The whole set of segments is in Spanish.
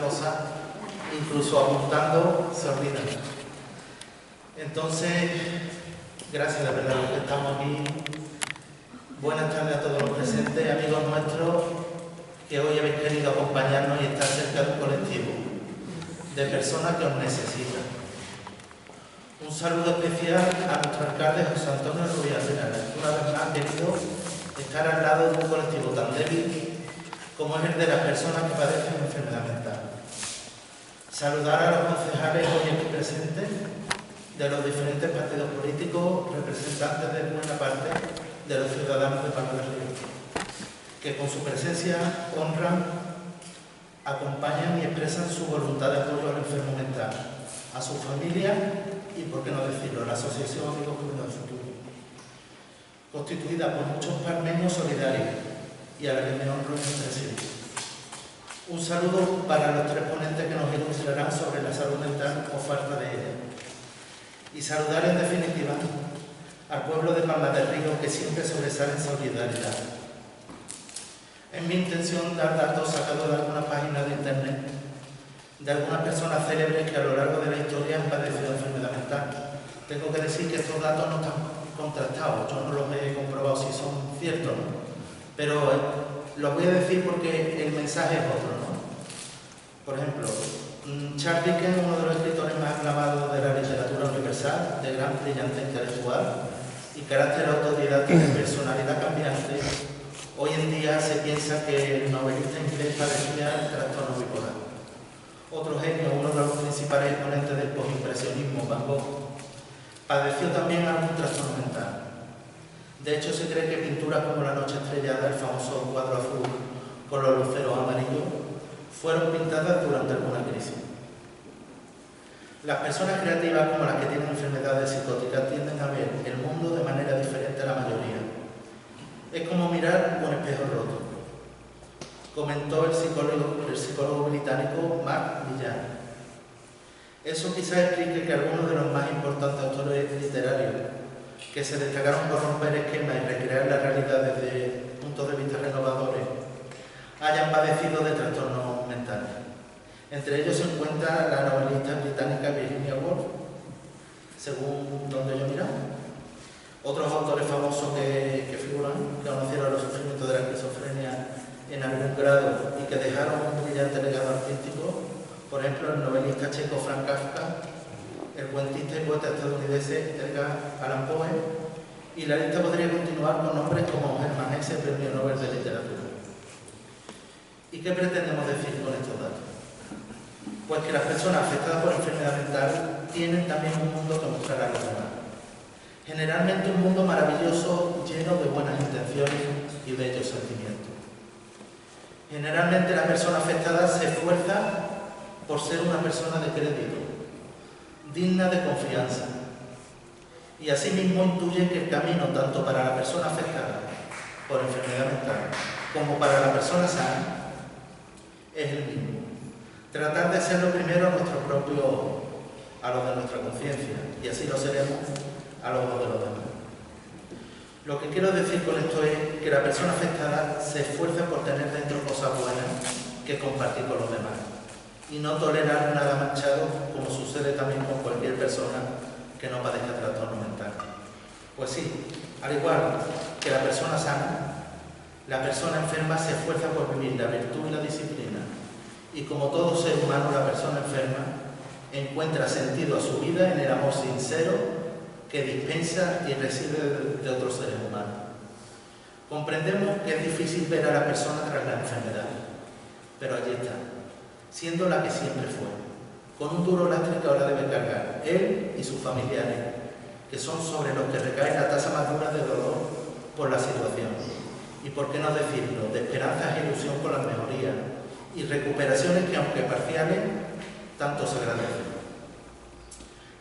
cosas, incluso apuntando, se olvidan. Entonces, gracias de verdad por que estamos aquí. Buenas tardes a todos los presentes, amigos nuestros, que hoy habéis querido acompañarnos y estar cerca de un colectivo de personas que os necesitan. Un saludo especial a nuestro alcalde José Antonio Rubio Arenales, que una vez más ha querido estar al lado de un colectivo tan débil como es el de las personas que padecen enfermedad mental. Saludar a los concejales hoy aquí presentes de los diferentes partidos políticos, representantes de buena parte de los ciudadanos de Palma del Río, que con su presencia honran, acompañan y expresan su voluntad de apoyo al enfermo mental, a su familia y, por qué no decirlo, a la Asociación Amigos Cuidados del Futuro, constituida por muchos palmeños solidarios y a la que me honro en presidir. Un saludo para los tres ponentes que nos ilustrarán sobre la salud mental o falta de ella. Y saludar en definitiva al pueblo de Palma del Río, que siempre sobresale en solidaridad. Es mi intención dar datos sacados de algunas páginas de internet de algunas personas célebres que a lo largo de la historia han padecido enfermedad mental. Tengo que decir que estos datos no están contrastados, yo no los he comprobado si son ciertos, ¿no? Pero los voy a decir porque el mensaje es otro, ¿no? Por ejemplo, Charles Dickens, uno de los escritores más aclamados de la literatura universal, de gran brillantez intelectual y carácter autodidacta de personalidad cambiante, hoy en día se piensa que el novelista inglés padecía trastorno bipolar. Otro genio, uno de los principales exponentes del postimpresionismo, Van Gogh, padeció también algún trastorno mental. De hecho, se cree que pinturas como La noche estrellada, el famoso cuadro azul con los luceros amarillos, fueron pintadas durante alguna crisis. Las personas creativas, como las que tienen enfermedades psicóticas, tienden a ver el mundo de manera diferente a la mayoría. Es como mirar un espejo roto, comentó el psicólogo británico Mark Millar. Eso quizás explique que algunos de los más importantes autores literarios que se destacaron por romper esquemas y recrear la realidad desde puntos de vista renovadores hayan padecido de trastornos mentales. Entre ellos se encuentra la novelista británica Virginia Woolf, según donde yo miro. Otros autores famosos que figuran, que conocieron los sufrimientos de la esquizofrenia en algún grado y que dejaron un brillante legado artístico, por ejemplo, el novelista checo Franz Kafka, el cuentista y poeta estadounidense Edgar Allan Poe, y la lista podría continuar con nombres como Hermann Hesse, Premio Nobel de Literatura. ¿Y qué pretendemos decir con estos datos? Pues que las personas afectadas por enfermedad mental tienen también un mundo que mostrar a los demás. Generalmente un mundo maravilloso, lleno de buenas intenciones y bellos sentimientos. Generalmente la persona afectada se esfuerza por ser una persona de crédito, digna de confianza, y asimismo intuye que el camino tanto para la persona afectada por enfermedad mental como para la persona sana es el mismo. Tratar de ser lo primero a nuestro propio ojo, a los de nuestra conciencia, y así lo seremos a los ojos de los demás. Lo que quiero decir con esto es que la persona afectada se esfuerza por tener dentro cosas buenas que compartir con los demás y no tolerar nada manchado, como sucede también con cualquier persona que no padezca trastorno mental. Pues sí, al igual que la persona sana, la persona enferma se esfuerza por vivir la virtud y la disciplina, y como todo ser humano, la persona enferma encuentra sentido a su vida en el amor sincero que dispensa y recibe de otros seres humanos. Comprendemos que es difícil ver a la persona tras la enfermedad, pero allí está, siendo la que siempre fue, con un duro lastre que ahora debe cargar, él y sus familiares, que son sobre los que recae la tasa más dura de dolor por la situación, y por qué no decirlo, de esperanzas e ilusión por las mejorías y recuperaciones que, aunque parciales, tanto se agradecen.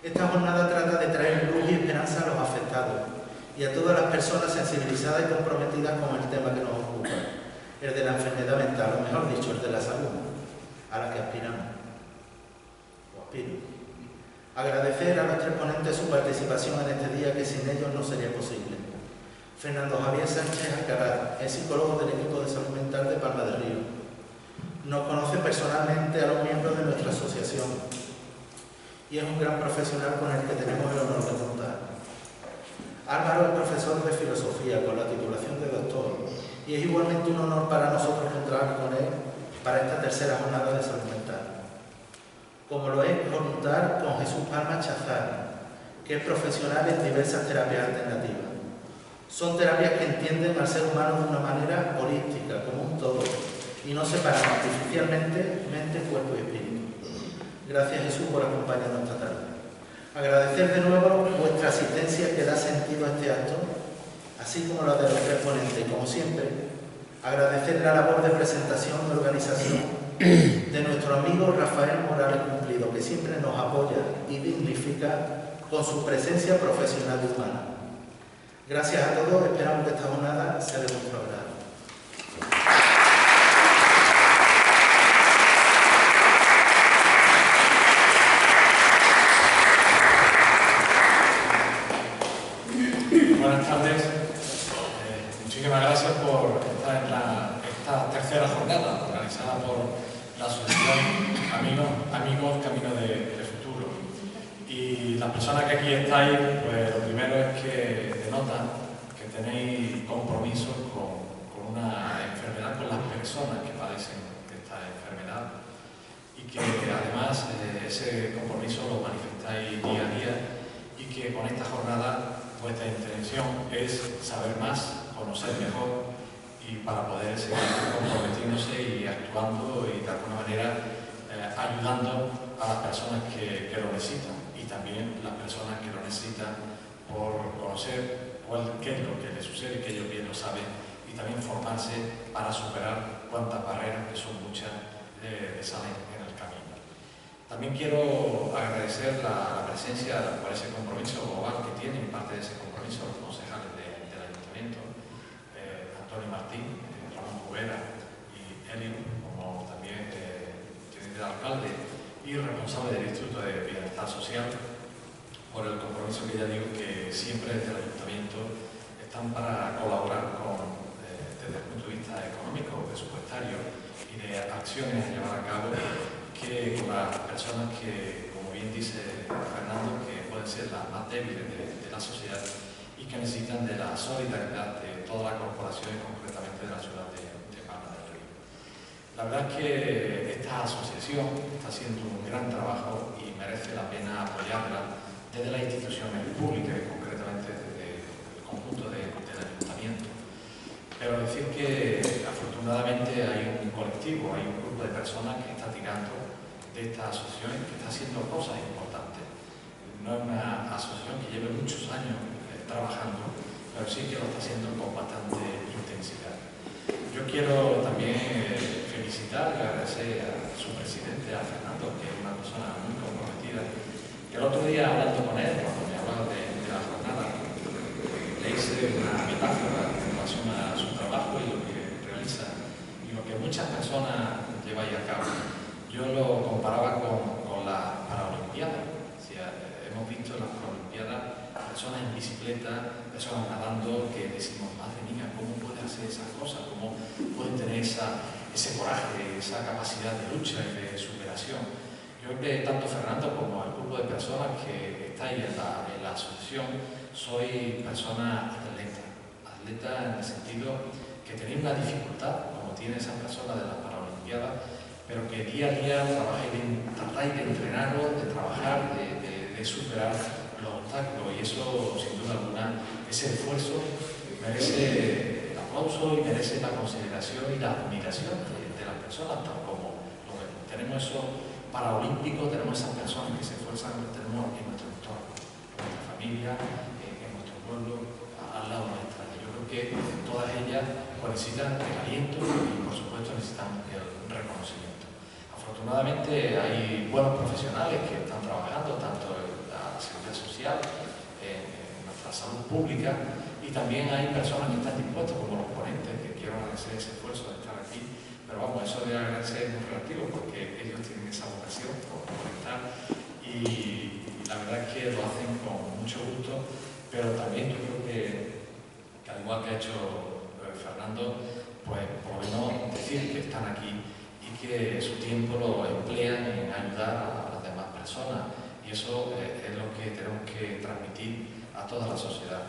Esta jornada trata de traer luz y esperanza a los afectados y a todas las personas sensibilizadas y comprometidas con el tema que nos ocupa, el de la enfermedad mental, o mejor dicho, el de la salud, a la que aspiramos, o aspiro. Agradecer a los tres ponentes su participación en este día, que sin ellos no sería posible. Fernando Javier Sánchez Alcaraz es psicólogo del equipo de salud mental de Palma del Río. Nos conoce personalmente a los miembros de nuestra asociación y es un gran profesional con el que tenemos el honor de contar. Álvaro es profesor de filosofía con la titulación de doctor y es igualmente un honor para nosotros contar con él para esta tercera jornada de salud mental. Como lo es contar con Jesús Palma Chazar, que es profesional en diversas terapias alternativas. Son terapias que entienden al ser humano de una manera holística, como un todo, y no separan artificialmente mente, cuerpo y espíritu. Gracias, Jesús, por acompañarnos esta tarde. Agradecer de nuevo vuestra asistencia que da sentido a este acto, así como la de los tres ponentes, y como siempre, agradecer la labor de presentación y organización de nuestro amigo Rafael Morales Cumplido, que siempre nos apoya y dignifica con su presencia profesional y humana. Gracias a todos, esperamos que esta jornada sea de vuestro agrado. Buenas tardes. Muchísimas gracias por estar en esta tercera jornada organizada por la Asociación Amigos Camino del Futuro. Y las personas que aquí estáis, pues lo primero es que denotan que tenéis compromiso con una enfermedad, con las personas que padecen esta enfermedad y que además ese compromiso lo manifestáis día a día y que con esta jornada vuestra intención es saber más, conocer mejor y para poder seguir comprometiéndose y actuando y de alguna manera ayudando a las personas que lo necesitan y también las personas que lo necesitan por conocer qué es lo que les sucede, que ellos bien lo saben y también formarse para superar cuantas barreras, que son muchas, les salen en el camino. También quiero agradecer la presencia por ese compromiso global que tienen, parte de ese compromiso, los concejales del Ayuntamiento, Antonio Martín, Ramón Cubera y Elio, como también teniente de alcalde y responsable del Instituto de Bienestar Social, por el compromiso que ya digo que siempre desde el Ayuntamiento están para colaborar desde el punto de vista económico, presupuestario y de acciones a llevar a cabo que con las personas que, como bien dice Fernando, que pueden ser las más débiles de la sociedad y que necesitan de la solidaridad de toda la corporación y concretamente de la ciudad de Palma del Río. La verdad es que esta asociación está haciendo un gran trabajo y merece la pena apoyarla desde las instituciones públicas y concretamente desde el conjunto del Ayuntamiento. Pero decir que afortunadamente hay un colectivo, hay un grupo de personas que está tirando de esta asociación y que está haciendo cosas importantes. No es una asociación que lleve muchos años trabajando, pero sí que lo está haciendo con bastante intensidad. Yo quiero también felicitar y agradecer a su presidente, a Fernando, que es una persona muy comprometida. Que el otro día, hablando con él, cuando me hablaba de la jornada, le hice una metáfora en relación a su trabajo y lo que realiza y lo que muchas personas lleváis a cabo. Yo lo comparaba con la Paralimpiada. O sea, hemos visto en las Paralimpiadas personas en bicicleta, personas nadando, que decimos, madre mía, ¿cómo puede hacer esas cosas? ¿Cómo pueden tener ese coraje, esa capacidad de lucha y de superación? Yo creo que tanto Fernando como el grupo de personas que estáis en la asociación sois personas atletas en el sentido que tenéis una dificultad, como tiene esa persona de las Paralimpiadas, pero que día a día tratáis de entrenaros, de trabajar, de superar los obstáculos y eso, sin duda alguna, ese esfuerzo merece el aplauso y merece la consideración y la admiración de las personas, tal como lo vemos. Tenemos esos paraolímpicos, tenemos esas personas que se esfuerzan, los tenemos en nuestro entorno, en nuestra familia, en nuestro pueblo, al lado nuestra. Yo creo que todas ellas necesitan el aliento y, por supuesto, necesitan el reconocimiento. Afortunadamente hay buenos profesionales que están trabajando tanto en la seguridad social, en nuestra salud pública y también hay personas que están dispuestas como los ponentes que quiero agradecer ese esfuerzo de estar aquí, pero vamos, eso de agradecer es muy relativo porque ellos tienen esa vocación por estar y la verdad es que lo hacen con mucho gusto, pero también yo creo que al igual que ha hecho Fernando, pues por lo menos decir que están aquí y que su tiempo lo emplean en ayudar a las demás personas, y eso es lo que tenemos que transmitir a toda la sociedad.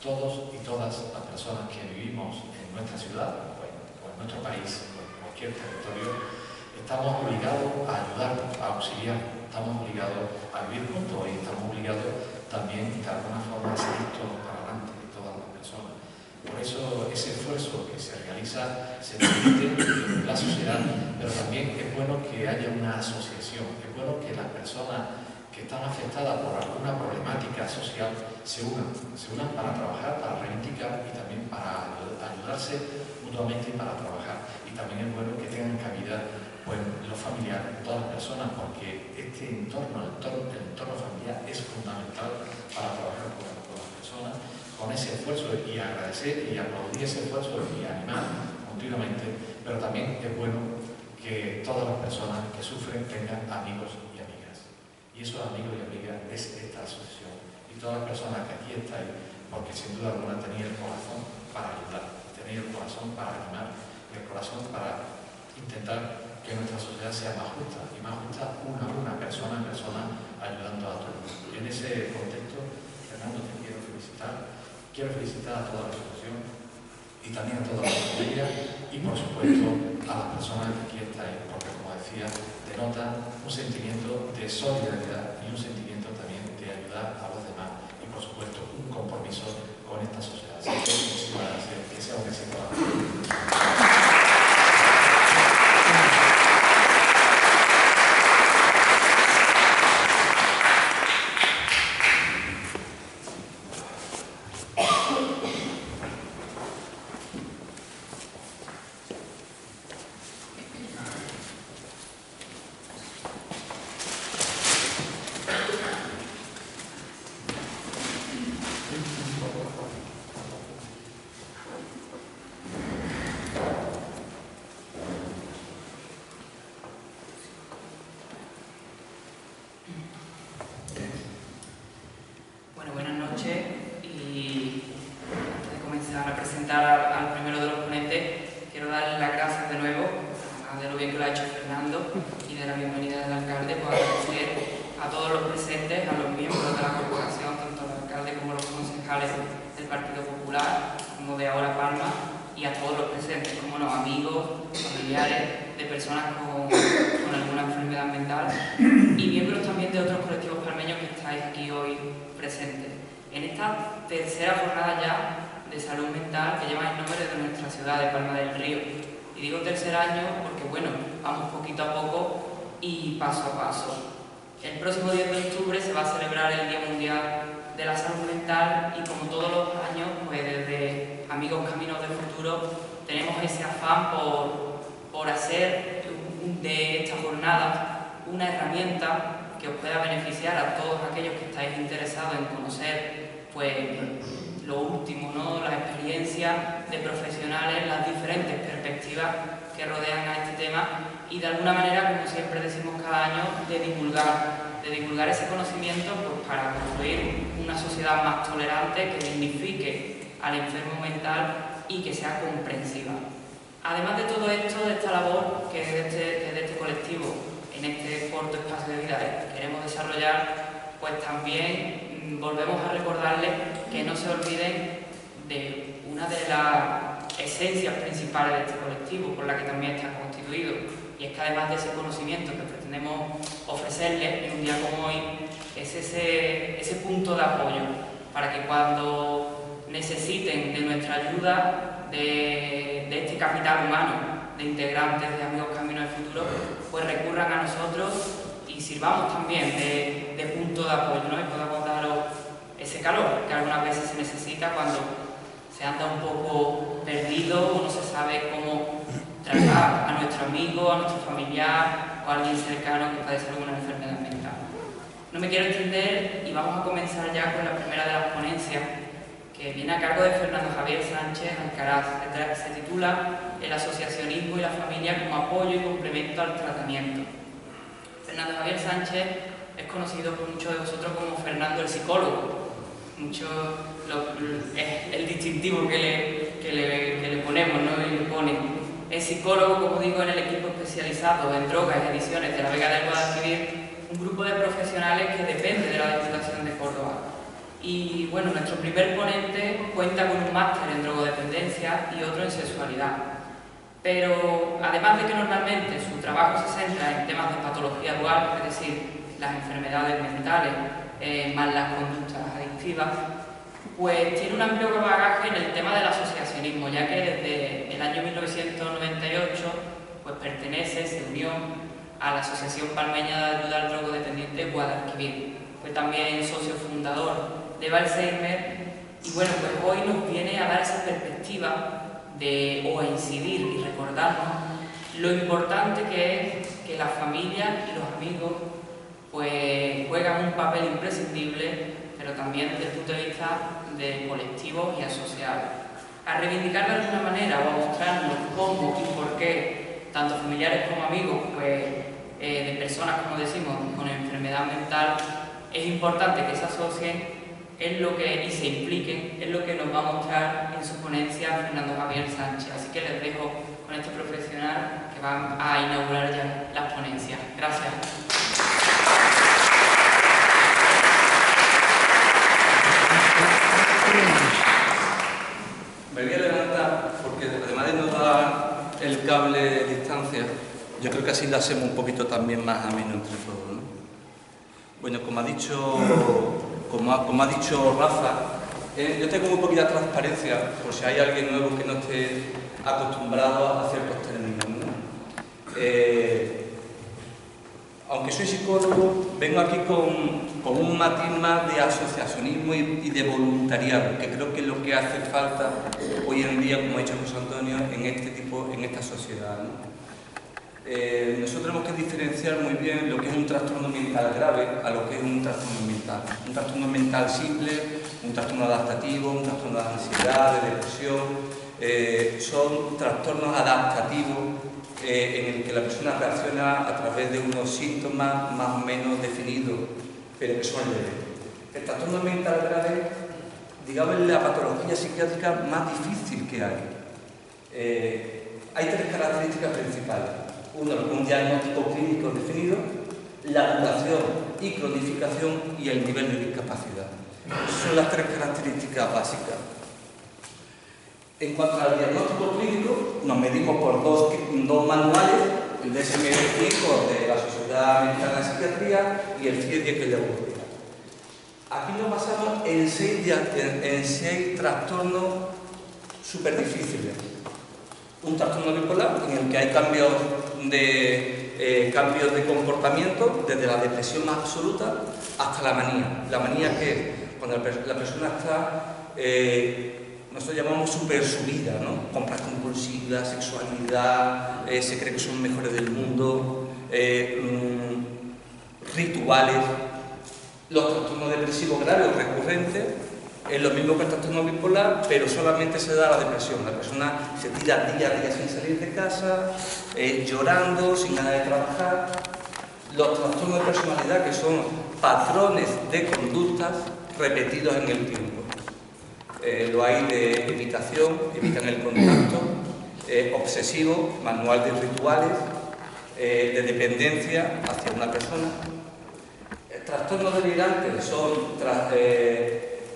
Todos y todas las personas que vivimos en nuestra ciudad o en nuestro país o en cualquier territorio, estamos obligados a ayudarnos, a auxiliar, estamos obligados a vivir juntos y estamos obligados también de alguna forma a ser todos para adelante, todas las personas. Por eso ese esfuerzo que se realiza se transmite en la sociedad, pero también es bueno que haya una asociación, es bueno que las personas que están afectadas por alguna problemática social se unan para trabajar, para reivindicar y también para ayudarse mutuamente para trabajar. Y también es bueno que tengan cabida pues, los familiares, todas las personas, porque este entorno, el entorno familiar es fundamental para trabajar con las personas, con ese esfuerzo, y agradecer y aplaudir ese esfuerzo y animar continuamente, pero también es bueno que todas las personas que sufren tengan amigos y amigas. Y esos amigos y amigas es esta asociación. Y todas las personas que aquí estáis, porque sin duda alguna tenéis el corazón para ayudar, tenéis el corazón para animar y el corazón para intentar que nuestra sociedad sea más justa, y más justa una persona en persona, ayudando a todos. Y en ese contexto, Fernando, te quiero felicitar a toda la asociación y también a toda la familia y por supuesto a las personas que aquí estáis, porque como decía, denota un sentimiento de solidaridad y un sentimiento también de ayudar a los demás y por supuesto un compromiso con esta sociedad. Así que muchísimas gracias, que sea un éxito. del Partido Popular, como de Ahora Palma, y a todos los presentes, como no, amigos, familiares, de personas con alguna enfermedad mental y miembros también de otros colectivos palmeños que estáis aquí hoy presentes. En esta tercera jornada ya de salud mental que lleva el nombre de nuestra ciudad de Palma del Río. Y digo tercer año porque, bueno, vamos poquito a poco y paso a paso. El próximo 10 de octubre se va a celebrar el Día Mundial de la Salud Mental y como todos los años, pues desde Amigos Caminos del Futuro tenemos ese afán por hacer de esta jornada una herramienta que os pueda beneficiar a todos aquellos que estáis interesados en conocer pues, lo último, ¿no? Las experiencias de profesionales, las diferentes perspectivas que rodean a este tema y de alguna manera, como siempre decimos cada año, de divulgar ese conocimiento pues, para construir una sociedad más tolerante que dignifique al enfermo mental y que sea comprensiva. Además de todo esto, de esta labor que desde este colectivo, en este corto espacio de vida queremos desarrollar, pues también volvemos a recordarles que no se olviden de una de las esencias principales de este colectivo, por la que también está constituido, y es que además de ese conocimiento que pretendemos ofrecerles en un día como hoy, es ese punto de apoyo para que cuando necesiten de nuestra ayuda, de este capital humano, de integrantes de Amigos Caminos del Futuro, pues recurran a nosotros y sirvamos también de punto de apoyo, ¿no? Y podamos daros ese calor que algunas veces se necesita cuando se anda un poco perdido o no se sabe cómo tratar a nuestro amigo, a nuestro familiar o a alguien cercano que padece alguna enfermedad mental. No me quiero extender y vamos a comenzar ya con la primera de las ponencias, que viene a cargo de Fernando Javier Sánchez Alcaraz. Se titula El asociacionismo y la familia como apoyo y complemento al tratamiento. Fernando Javier Sánchez es conocido por muchos de vosotros como Fernando el psicólogo. Es el distintivo que le ponemos, ¿no? Y le ponen. Es psicólogo, como digo, en el equipo especializado en drogas y adicciones de la Vega del Guadalquivir, un grupo de profesionales que depende de la Diputación de Córdoba. Y bueno, nuestro primer ponente cuenta con un máster en drogodependencia y otro en sexualidad. Pero además de que normalmente su trabajo se centra en temas de patología dual, es decir, las enfermedades mentales más las conductas adictivas, pues tiene un amplio bagaje en el tema del asociacionismo, ya que desde el año 1998 pues pertenece, se unió a la Asociación Palmeña de Ayuda al Drogodependiente Guadalquivir. Fue también socio fundador de Alzheimer y bueno, pues hoy nos viene a dar esa perspectiva o a incidir y recordarnos lo importante que es que la familia y los amigos pues juegan un papel imprescindible, pero también desde el punto de vista de colectivos y asociados. A reivindicar de alguna manera o a mostrarnos cómo y por qué tanto familiares como amigos pues, de personas, como decimos, con enfermedad mental, es importante que se asocien y se impliquen, es lo que nos va a mostrar en su ponencia Fernando Javier Sánchez. Así que les dejo con este profesional que va a inaugurar ya las ponencias. Gracias. Me voy a levantar porque además de no dar el cable de distancia, yo creo que así lo hacemos un poquito también más ameno entre todos, ¿no? Bueno, como ha dicho Rafa, yo tengo muy poquita transparencia, por si hay alguien nuevo que no esté acostumbrado a ciertos términos, ¿no? Aunque soy psicólogo, vengo aquí con un matiz más de asociacionismo y de voluntariado, que creo que es lo que hace falta hoy en día, como ha dicho José Antonio, en esta sociedad, ¿no? Nosotros tenemos que diferenciar muy bien lo que es un trastorno mental grave a lo que es un trastorno mental. Un trastorno mental simple, un trastorno adaptativo, un trastorno de ansiedad, de depresión, son trastornos adaptativos en el que la persona reacciona a través de unos síntomas más o menos definidos, pero que son leves. El trastorno mental grave, digamos, es la patología psiquiátrica más difícil que hay. Hay tres características principales. Uno, un diagnóstico clínico definido, la duración y cronificación y el nivel de discapacidad. Son las tres características básicas. En cuanto al diagnóstico clínico, nos medimos por dos manuales, el DSM-5 de la Sociedad Americana de Psiquiatría y el CIE-10 que es de Europea. Aquí nos basamos en seis trastornos súper difíciles. Un trastorno bipolar en el que hay cambios de comportamiento, desde la depresión más absoluta hasta la manía. La manía que es cuando la persona está, nosotros llamamos super subida, ¿no? Compras compulsivas, sexualidad, se cree que son mejores del mundo, rituales. Los trastornos depresivos graves o recurrentes es lo mismo que el trastorno bipolar, pero solamente se da la depresión. La persona se tira día a día sin salir de casa, llorando, sin ganas de trabajar. Los trastornos de personalidad, que son patrones de conductas repetidos en el tiempo. Lo hay de evitación, evitan el contacto, obsesivo, manual de rituales, de dependencia hacia una persona. Trastornos delirantes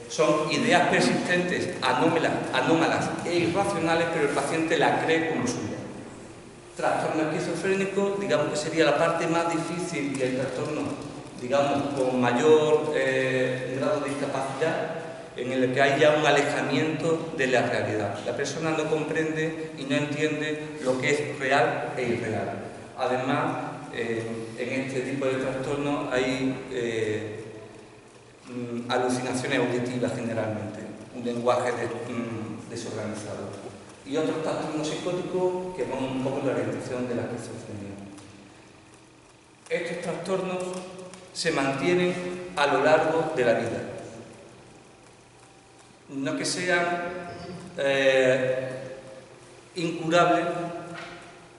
son ideas persistentes, anómalas e irracionales, pero el paciente la cree como suya. Trastorno esquizofrénico, digamos que sería la parte más difícil y el trastorno, digamos, con mayor grado de discapacidad, en el que hay ya un alejamiento de la realidad. La persona no comprende y no entiende lo que es real e irreal. Además, en este tipo de trastornos hay alucinaciones auditivas generalmente, un lenguaje desorganizado. Y otros trastornos psicóticos que van un poco en la orientación de la esquizofrenia. Estos trastornos se mantienen a lo largo de la vida. No que sean incurables,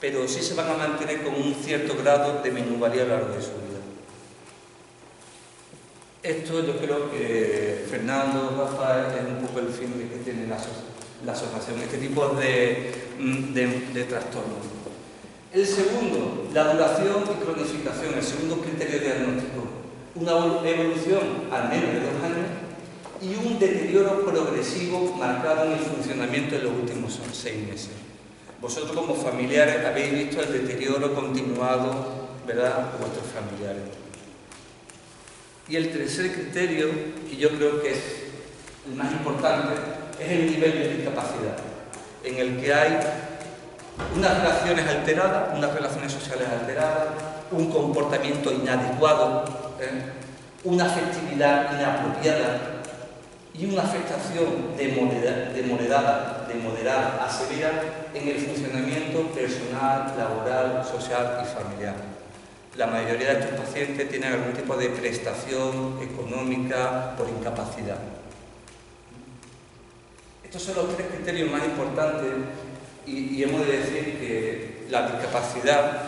pero sí se van a mantener con un cierto grado de minusvalía a lo largo de su vida. Esto yo creo que Fernando, Rafa, es un poco el fin que tiene la asociación, este tipo de trastornos. El segundo, la duración y cronificación, el segundo criterio diagnóstico. Una evolución al menos de 2 años y un deterioro progresivo marcado en el funcionamiento en los últimos 6 meses. Vosotros como familiares habéis visto el deterioro continuado, ¿verdad?, de vuestros familiares. Y el tercer criterio, que yo creo que es el más importante, es el nivel de discapacidad, en el que hay unas relaciones alteradas, unas relaciones sociales alteradas, un comportamiento inadecuado, una afectividad inapropiada y una afectación de moderada a severa en el funcionamiento personal, laboral, social y familiar. La mayoría de estos pacientes tienen algún tipo de prestación económica por incapacidad. Estos son los 3 criterios más importantes y hemos de decir que la discapacidad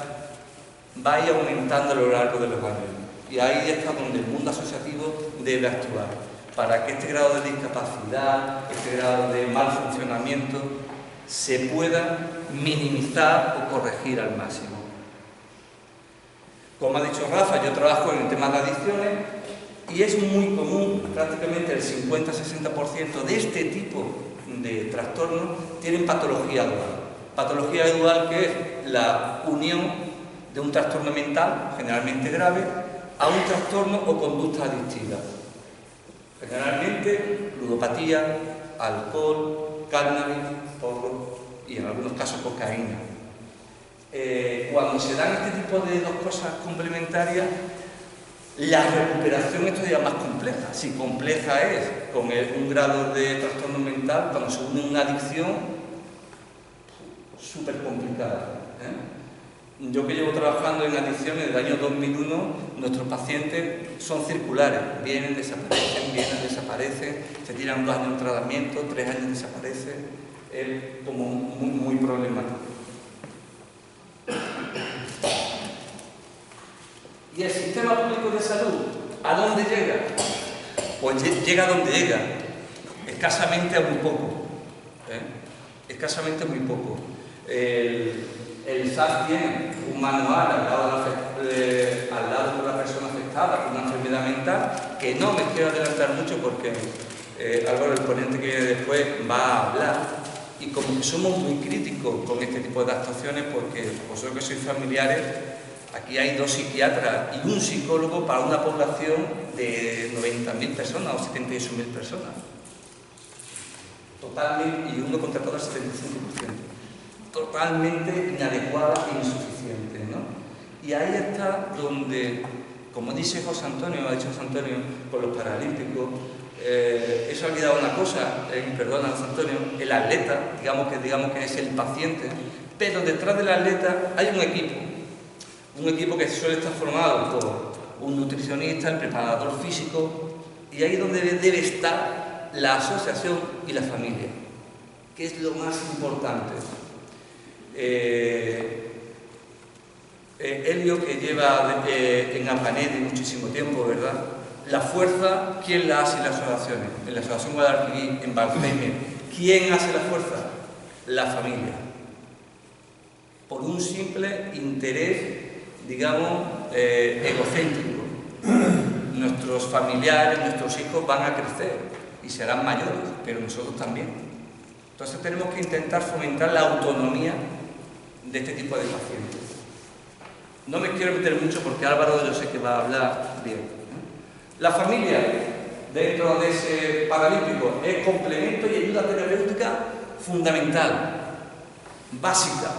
va a ir aumentando a lo largo de los años. Y ahí está donde el mundo asociativo debe actuar, para que este grado de discapacidad, este grado de mal funcionamiento, se pueda minimizar o corregir al máximo. Como ha dicho Rafa, yo trabajo en el tema de adicciones y es muy común, prácticamente el 50-60% de este tipo de trastornos tienen patología dual. Patología dual, que es la unión de un trastorno mental, generalmente grave, a un trastorno o conducta adictiva. Generalmente, ludopatía, alcohol, cannabis, porro y en algunos casos cocaína. Cuando se dan este tipo de 2 cosas complementarias, la recuperación es todavía más compleja. Si compleja es con un grado de trastorno mental, cuando se une una adicción, súper complicada. Yo que llevo trabajando en adicciones desde el año 2001, nuestros pacientes son circulares, vienen, desaparecen, se tiran 2 años en tratamiento, 3 años desaparecen, es como muy problemático. ¿Y el sistema público de salud a dónde llega? Pues llega a donde llega, escasamente a muy poco, escasamente muy poco. El SAS tiene un manual al lado de la persona afectada con una enfermedad mental, que no me quiero adelantar mucho porque Álvaro, el ponente que viene después, va a hablar. Y como que somos muy críticos con este tipo de actuaciones, porque vosotros que sois familiares, aquí hay 2 psiquiatras y un psicólogo para una población de 90.000 personas o 78.000 personas. Totalmente, y uno contratado al 75%. Totalmente inadecuada e insuficiente, ¿no? Y ahí está donde, como dice José Antonio, ha dicho José Antonio, con los paralímpicos, eso ha olvidado una cosa, perdona José Antonio, el atleta, digamos que es el paciente, pero detrás del atleta hay un equipo que suele estar formado por un nutricionista, el preparador físico, y ahí es donde debe estar la asociación y la familia, que es lo más importante. Elio, que lleva en Apanedi muchísimo tiempo, ¿verdad? La fuerza, ¿quién la hace en las asociaciones? En la Asociación Guadalquivir, en Valpeme. ¿Quién hace la fuerza? La familia. Por un simple interés, digamos, egocéntrico. Nuestros familiares, nuestros hijos van a crecer y serán mayores, pero nosotros también. Entonces tenemos que intentar fomentar la autonomía de este tipo de pacientes. No me quiero meter mucho porque Álvaro yo sé que va a hablar bien. La familia, dentro de ese paralímpico, es complemento y ayuda terapéutica fundamental, básica.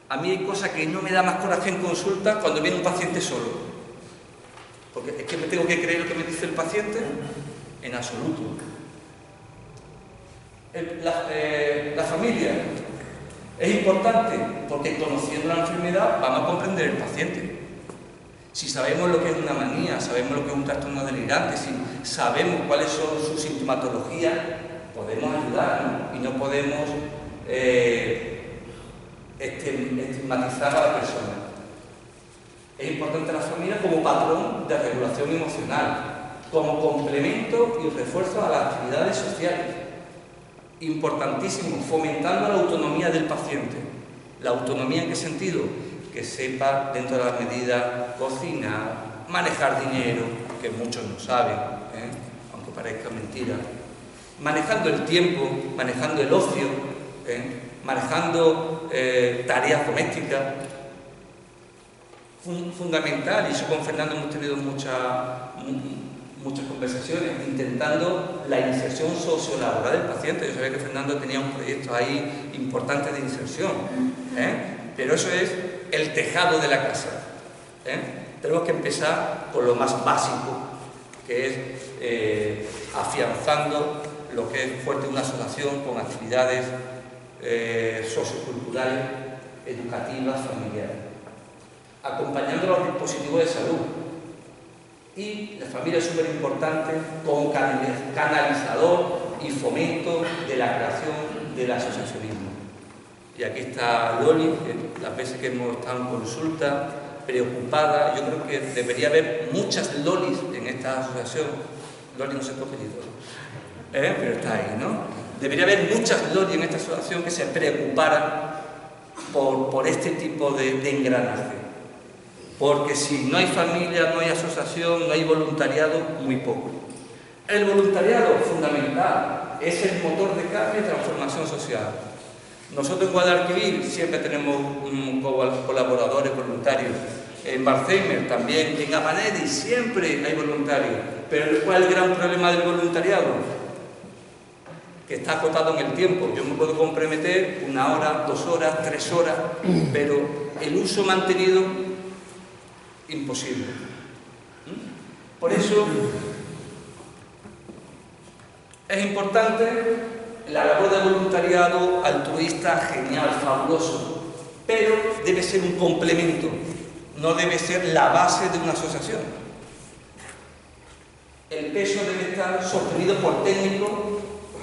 A mí hay cosas que no me da más coraje en consulta cuando viene un paciente solo. Porque es que me tengo que creer lo que me dice el paciente en absoluto. La familia es importante porque conociendo la enfermedad vamos a comprender el paciente. Si sabemos lo que es una manía, sabemos lo que es un trastorno delirante, si sabemos cuáles son sus sintomatologías, podemos ayudarnos y no podemos estigmatizar a la persona. Es importante la familia como patrón de regulación emocional, como complemento y refuerzo a las actividades sociales. Importantísimo, fomentando la autonomía del paciente. ¿La autonomía en qué sentido? Que sepa, dentro de las medidas, cocinar, manejar dinero, que muchos no saben, aunque parezca mentira, manejando el tiempo, manejando el ocio, manejando tareas domésticas. Fundamental, y yo con Fernando hemos tenido muchas conversaciones intentando la inserción sociolaboral del paciente. Yo sabía que Fernando tenía un proyecto ahí importante de inserción, pero eso es el tejado de la casa. Tenemos que empezar por lo más básico, que es afianzando lo que es fuerte una asociación con actividades socioculturales, educativas, familiares, acompañando los dispositivos de salud. Y la familia es súper importante como canalizador y fomento de la creación del asociacionismo. Y aquí está Loli, que las veces que hemos estado en consulta, preocupada. Yo creo que debería haber muchas Lolis en esta asociación. Loli no se coge ni todo, pero está ahí, ¿no? Debería haber muchas Lolis en esta asociación que se preocuparan por este tipo de engranaje. Porque si no hay familia, no hay asociación, no hay voluntariado, muy poco. El voluntariado, fundamental, es el motor de cambio y transformación social. Nosotros en Guadalquivir siempre tenemos colaboradores voluntarios. En Alzheimer también, en Apanedi siempre hay voluntarios. Pero ¿cuál es el gran problema del voluntariado? Que está acotado en el tiempo. Yo me puedo comprometer 1 hora, 2 horas, 3 horas, pero el uso mantenido, imposible. Por eso es importante la labor de voluntariado altruista, genial, fabuloso, pero debe ser un complemento, no debe ser la base de una asociación. El peso debe estar sostenido por técnicos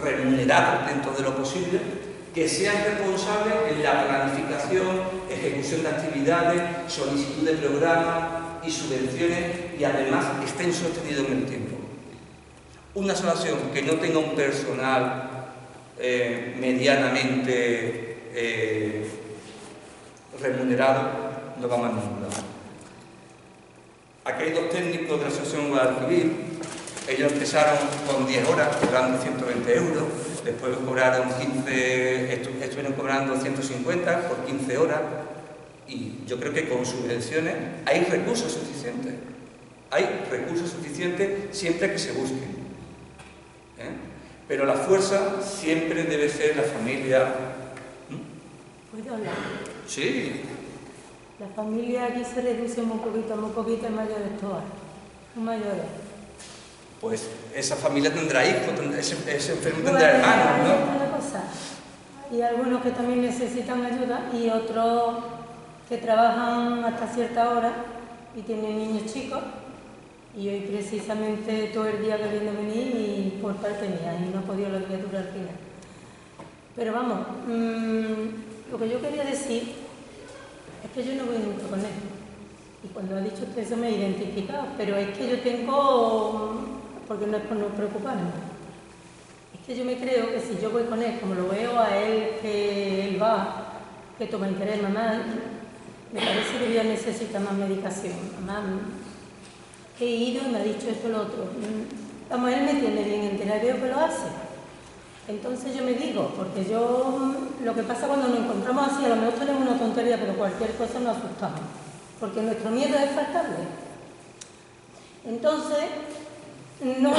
remunerados dentro de lo posible, que sean responsables en la planificación, ejecución de actividades, solicitud de programas y subvenciones, y además estén sostenidos en el tiempo. Una asociación que no tenga un personal medianamente remunerado no va a ningún lado. Aquí hay 2 técnicos de la Asociación Guadalquivir. Ellos empezaron con 10 horas, cobrando 120 euros, después cobraron 15, estuvieron cobrando 150 por 15 horas, y yo creo que con subvenciones hay recursos suficientes. Hay recursos suficientes siempre que se busquen. Pero la fuerza siempre debe ser la familia. ¿Puedo hablar? Sí. La familia aquí se reduce muy poquito en mayores todas. Son mayores. Pues esa familia tendrá hijos, ese enfermo tendrá hermanos, ¿no? Una cosa. Hay algunos que también necesitan ayuda y otros que trabajan hasta cierta hora y tienen niños chicos. Y hoy precisamente todo el día queriendo venir y por parte mía, y no ha podido la criatura al final. Pero vamos, lo que yo quería decir es que yo no voy mucho con él. Y cuando ha dicho usted eso me he identificado, pero es que yo tengo, porque no es por no preocuparme, es que yo me creo que si yo voy con él, como lo veo a él, que él va, que toma interés, mamá, me parece que ella necesita más medicación, mamá. He ido y me ha dicho esto y lo otro. Vamos, él me tiene bien entera y veo que lo hace. Entonces yo me digo, porque yo, lo que pasa cuando nos encontramos así, a lo mejor tenemos una tontería, pero cualquier cosa nos asustamos, porque nuestro miedo es faltarle. Entonces, no,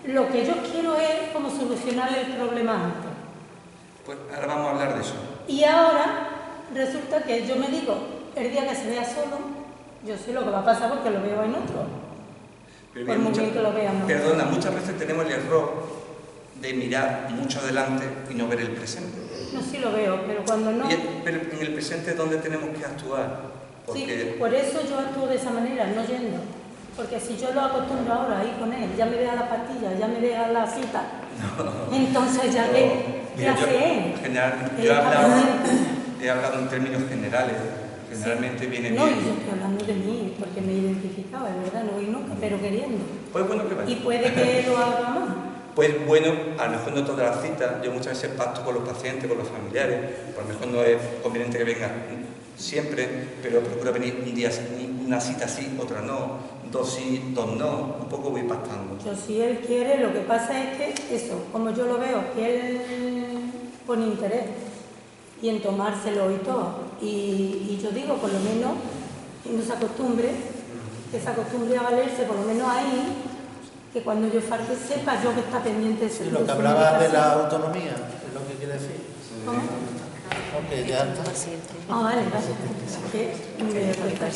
lo que yo quiero es como solucionar el problema antes. Pues ahora vamos a hablar de eso. Y ahora resulta que yo me digo, el día que se vea solo, yo sé lo que va a pasar porque lo veo en otro. Por muy bien que lo veamos. Perdona, muchas veces tenemos el error de mirar mucho adelante y no ver el presente. No, sí lo veo, pero cuando no... Pero en el presente es donde tenemos que actuar. Porque... Sí, por eso yo actúo de esa manera, no yendo. Porque si yo lo acostumbro ahora a ir con él, ya me deja la pastilla, ya me deja la cita, no. Entonces ya ¿qué hace él? Yo he hablado en términos generales. Generalmente viene no, bien. No, yo estoy hablando de mí, porque me identificaba, es verdad, no voy nunca, pero queriendo. Pues bueno que vaya. Y puede que lo haga más. pues bueno, a lo mejor no todas las citas, yo muchas veces pacto con los pacientes, con los familiares, pues a lo mejor no es conveniente que venga siempre, pero procuro venir un día, una cita sí, otra no, dos sí, dos no, un poco voy pactando. Yo, si él quiere, lo que pasa es que eso, como yo lo veo, que él pone interés y en tomárselo y todo, y yo digo, por lo menos, que no se acostumbre, a valerse, por lo menos ahí, que cuando yo falte sepa yo que está pendiente de su Sí, lo que hablaba de la autonomía, es lo que quiere decir. ¿Cómo? Ok, ya está. Ah, vale, gracias. Que me cuesta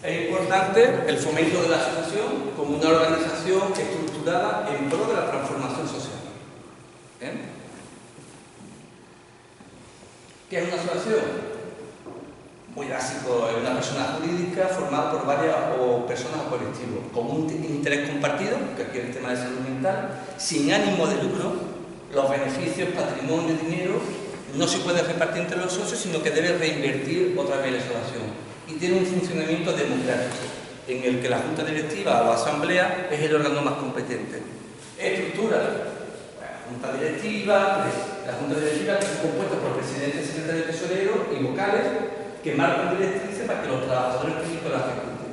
Es importante el fomento de la asociación como una organización estructurada en pro de la transformación social. ¿Qué es una asociación? Muy básico, es una persona jurídica formada por varias personas o colectivos con un interés compartido, que aquí es el tema de salud mental, sin ánimo de lucro. Los beneficios, patrimonio, dinero no se pueden repartir entre los socios, sino que debe reinvertir otra vez la asociación. Y tiene un funcionamiento democrático, en el que la junta directiva o la asamblea es el órgano más competente. Estructura. La junta directiva es compuesta por presidente, secretario, tesorero y vocales, que marcan directrices para que los trabajadores públicos las ejecuten.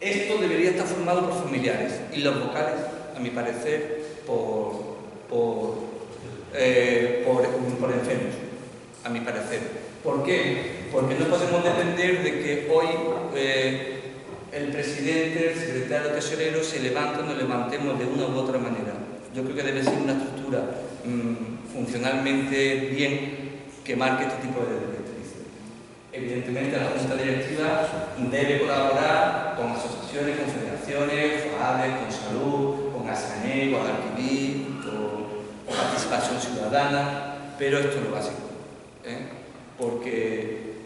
Esto debería estar formado por familiares y los vocales, a mi parecer, por enfermos, a mi parecer. ¿Por qué? Porque no podemos depender de que hoy el presidente, el secretario, el tesorero se levanten o nos levantemos de una u otra manera. Yo creo que debe ser una estructura funcionalmente bien que marque este tipo de directrices. Evidentemente, la Junta Directiva debe colaborar con asociaciones, con federaciones, FADES, con salud, con ASANE, con Arquivir, con participación ciudadana, pero esto es lo básico, porque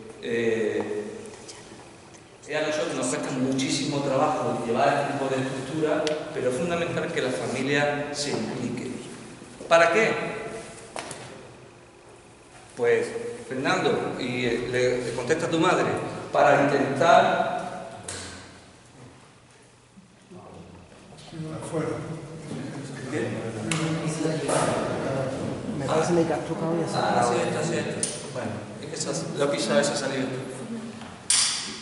a nosotros nos cuesta muchísimo trabajo llevar este tipo de estructura, pero es fundamental que la familia se implique. ¿Para qué? Pues, Fernando, y le contesta a tu madre, para intentar... Afuera. ¿Qué? Me parece que has tocado y cierto. Bueno, es que lo he pisado esa salida.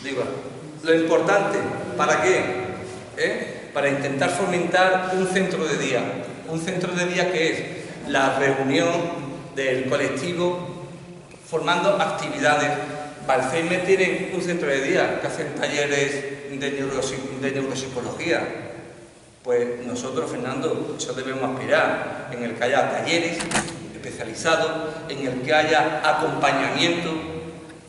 Digo, lo importante, ¿para qué? Para intentar fomentar un centro de día. Un centro de día que es la reunión del colectivo formando actividades. Balceime tiene un centro de día que hacen talleres de neuropsicología. Pues nosotros, Fernando, eso debemos aspirar, en el que haya talleres especializados, en el que haya acompañamiento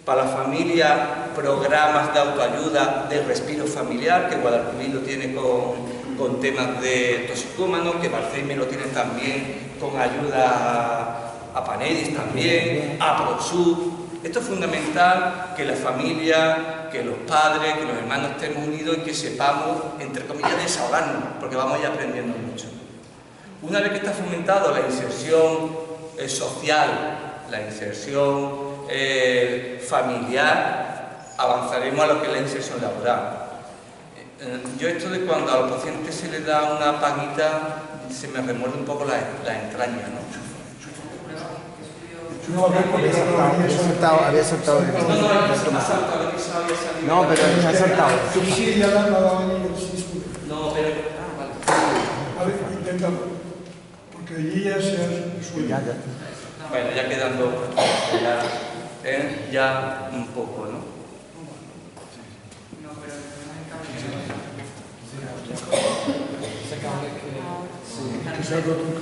para la familia, programas de autoayuda, de respiro familiar, que Guadalquivir lo tiene con temas de toxicómanos, que Balceime lo tiene también con ayuda a Panedis también, a Prosud. Esto es fundamental, que la familia, que los padres, que los hermanos estemos unidos y que sepamos, entre comillas, desahogarnos, porque vamos a ir aprendiendo mucho. Una vez que está fomentado la inserción social, la inserción familiar, avanzaremos a lo que es la inserción laboral. Yo esto de cuando a los pacientes se les da una paguita, se me remuerde un poco la entraña, ¿no? Había saltado. No, pero ha saltado. Sí, ya la dado en el discurso. No, pero... vale. A ver, inténtalo. Porque allí ya se ha subido. Bueno, ya quedando ya un poco, ¿no?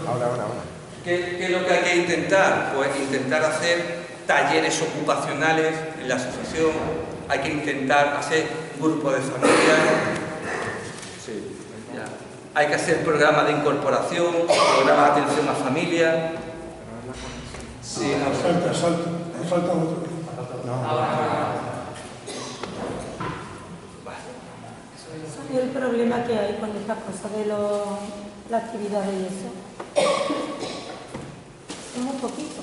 Ahora. ¿Qué es lo que hay que intentar? Pues intentar hacer talleres ocupacionales en la asociación, hay que intentar hacer grupos de familias, sí, ya. Hay que hacer programas de incorporación, programas de atención a familias. Sí, Falta otro. Y el problema que hay con estas cosas de la actividad y eso. Es muy poquito.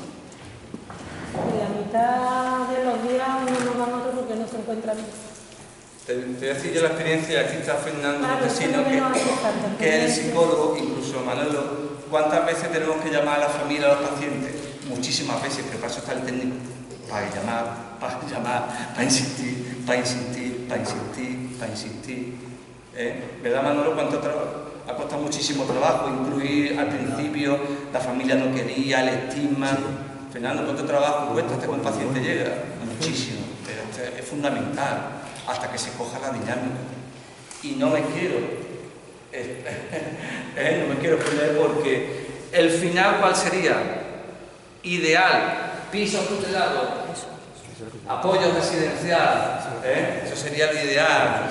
La mitad de los días uno no va a otro porque no se encuentra bien. Te voy a decir yo la experiencia, aquí está Fernando Claro, Montesino, eso es lo que nos hace falta, que es el psicólogo, incluso Manolo. ¿Cuántas veces tenemos que llamar a la familia, a los pacientes? Muchísimas veces, pero para eso está el técnico. Para llamar, para insistir, para insistir, para insistir, para insistir. ¿Verdad, Manolo? Ha costado muchísimo trabajo incluir al principio, la familia no quería, el estigma. Fernando, ¿cuánto trabajo cuesta hasta que un paciente llega? Muchísimo, pero es fundamental, hasta que se coja la dinámica. Y no me quiero poner porque el final, ¿cuál sería? Ideal, piso tutelado, apoyo residencial, eso sería lo ideal,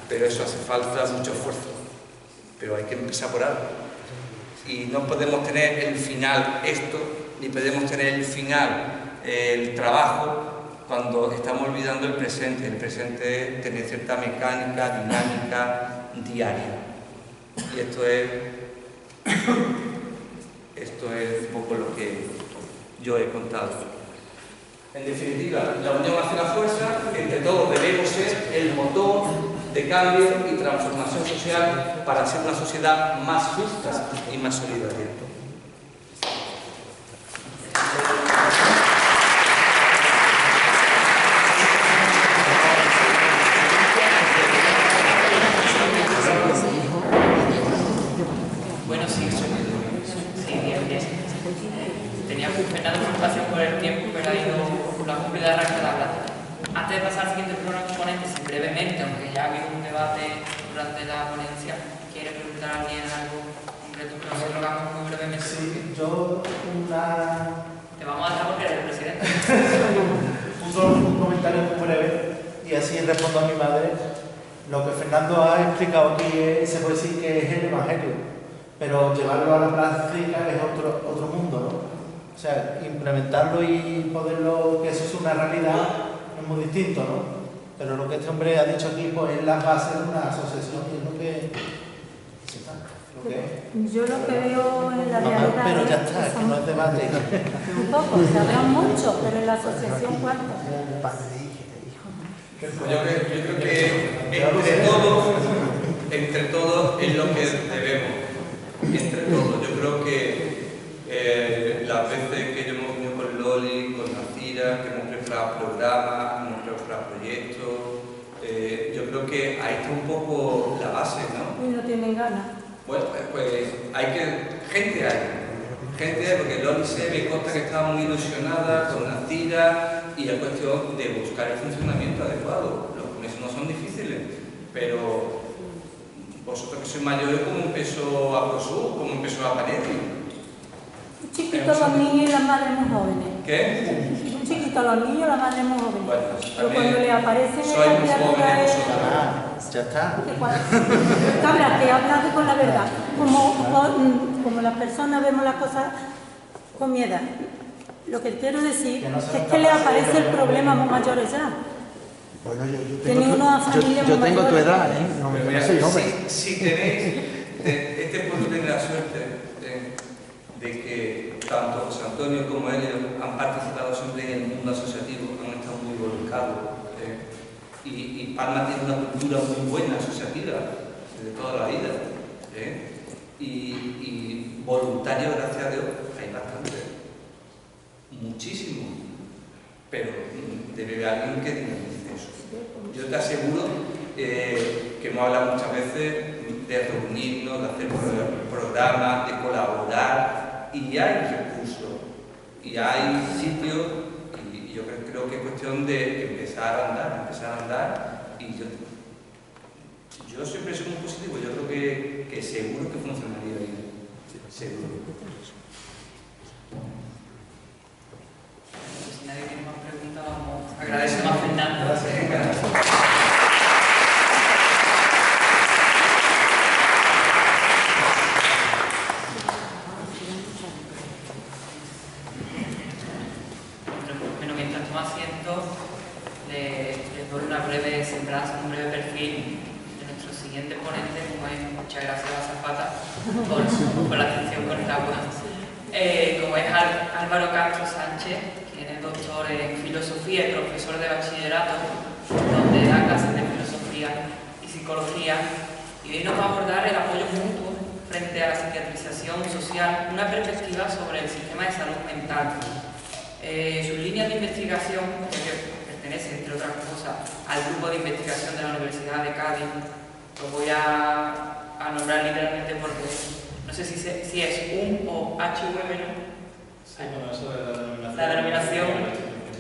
pero eso hace falta mucho esfuerzo, pero hay que empezar por algo. Y no podemos tener el final esto, ni podemos tener el final el trabajo, cuando estamos olvidando el presente. El presente es tener cierta mecánica, dinámica, diaria. Y esto es un poco lo que yo he contado. En definitiva, la unión hace la fuerza, entre todos debemos ser el motor de cambio y transformación social para ser una sociedad más justa y más solidaria. Bueno, sí, bien. Tenía Fernando preocupación por el tiempo, pero ha ido la cumplida de arranque de hablar. Antes de pasar al siguiente ponente, si brevemente, aunque ya ha habido un debate durante la ponencia, ¿quiere preguntar a alguien algo concreto? Pero nosotros lo hagamos muy brevemente. Sí, yo Te vamos a dejar porque eres el presidente. un comentario muy breve y así respondo a mi madre. Lo que Fernando ha explicado aquí se puede decir que es el Evangelio, pero llevarlo a la práctica es otro mundo, ¿no? O sea, implementarlo y poderlo, que eso es una realidad, es muy distinto, ¿no? Pero lo que este hombre ha dicho aquí pues, es la base de una asociación y es lo que es. Yo lo que veo en la Mamá, realidad... pero ya está, que no es debate. Un poco, se habla mucho, pero en la asociación cuánto. Yo creo que entre todos es lo que debemos. Entre todos. Yo creo que las veces que yo hemos venido con Loli, con Nacira, que hemos preparado programas, hemos preparado proyectos, yo creo que ahí está un poco la base, ¿no? Y no tienen ganas. Bueno, pues gente hay, porque Loli me consta que estaba muy ilusionada con Nacira y es cuestión de buscar el funcionamiento adecuado. Los meses no son difíciles, pero vosotros que sois mayores, ¿cómo empezó a Prosur? ¿Cómo empezó a Panetti? Chiquitos los niños y las madres muy jóvenes. ¿Qué? Un chiquito los niños y las madres muy jóvenes. Bueno, pero cuando le aparecen sois estas muy jóvenes criaturas... vosotros. Ya está. Cabra, que he hablado con la verdad. Como las personas vemos las cosas con mi edad. Lo que quiero decir es que le aparece el problema a muy mayores ya. Bueno, yo tengo tu edad, ¿eh? No soy joven. Si tenéis, este pueblo tiene la suerte de que tanto José Antonio como ellos han participado siempre en el mundo asociativo, han estado muy volcados. Y Palma tiene una cultura muy buena asociativa desde toda la vida. Y voluntarios, gracias a Dios, hay bastante. Muchísimo. Pero debe haber alguien que dinamice eso. Yo te aseguro que hemos hablado muchas veces de reunirnos, de hacer programas, de colaborar, y hay recursos, y hay sitios, y yo creo que es cuestión de empezar a andar, y yo siempre soy muy positivo, yo creo que seguro que funcionaría bien, seguro. Si nadie tiene más preguntas, vamos a agradecer a Fernando. Gracias. Bueno, mientras toma asiento, les doy una breve semblanza, un breve perfil de nuestro siguiente ponente, como es, muchas gracias a Zapata por la atención con el agua. Como es Álvaro Castro Sánchez, quien es doctor en filosofía y profesor de bachillerato donde da clases de filosofía y psicología, y hoy nos va a abordar el apoyo mutuo frente a la psiquiatrización social, una perspectiva sobre el sistema de salud mental. Sus líneas de investigación, que pertenece, entre otras cosas, al grupo de investigación de la Universidad de Cádiz, lo voy a nombrar literalmente porque no sé si es un o HUM, ¿no? Sí, bueno, eso de La denominación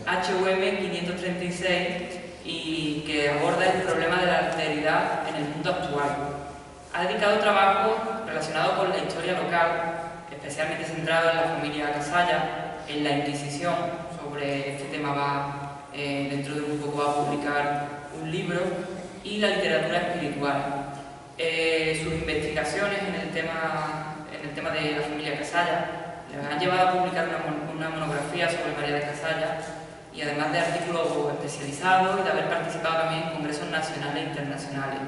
HUM 536, y que aborda el problema de la alteridad en el mundo actual. Ha dedicado trabajo relacionado con la historia local, especialmente centrado en la familia Casalla, en la Inquisición. Sobre este tema va, dentro de un poco va a publicar un libro, y la literatura espiritual. Sus investigaciones en el tema de la familia Casalla le han llevado a publicar una monografía sobre María de Casalla, y además de artículos especializados y de haber participado también en congresos nacionales e internacionales.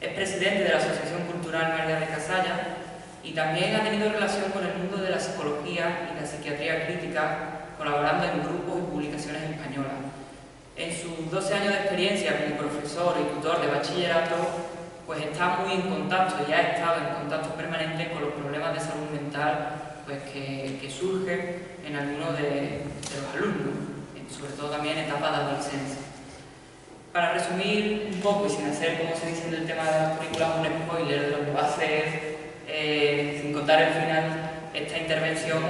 Es presidente de la Asociación Cultural María de Casalla, y también ha tenido relación con el mundo de la psicología y la psiquiatría crítica, colaborando en grupos y publicaciones españolas. En sus 12 años de experiencia como profesor y tutor de bachillerato, pues está muy en contacto y ha estado en contacto permanente con los problemas de salud mental pues, que surgen en algunos de los alumnos, sobre todo también en etapas de adolescencia. Para resumir un poco, y sin hacer, como se dice en el tema de las películas, un spoiler de lo que va a ser, sin contar el final, esta intervención,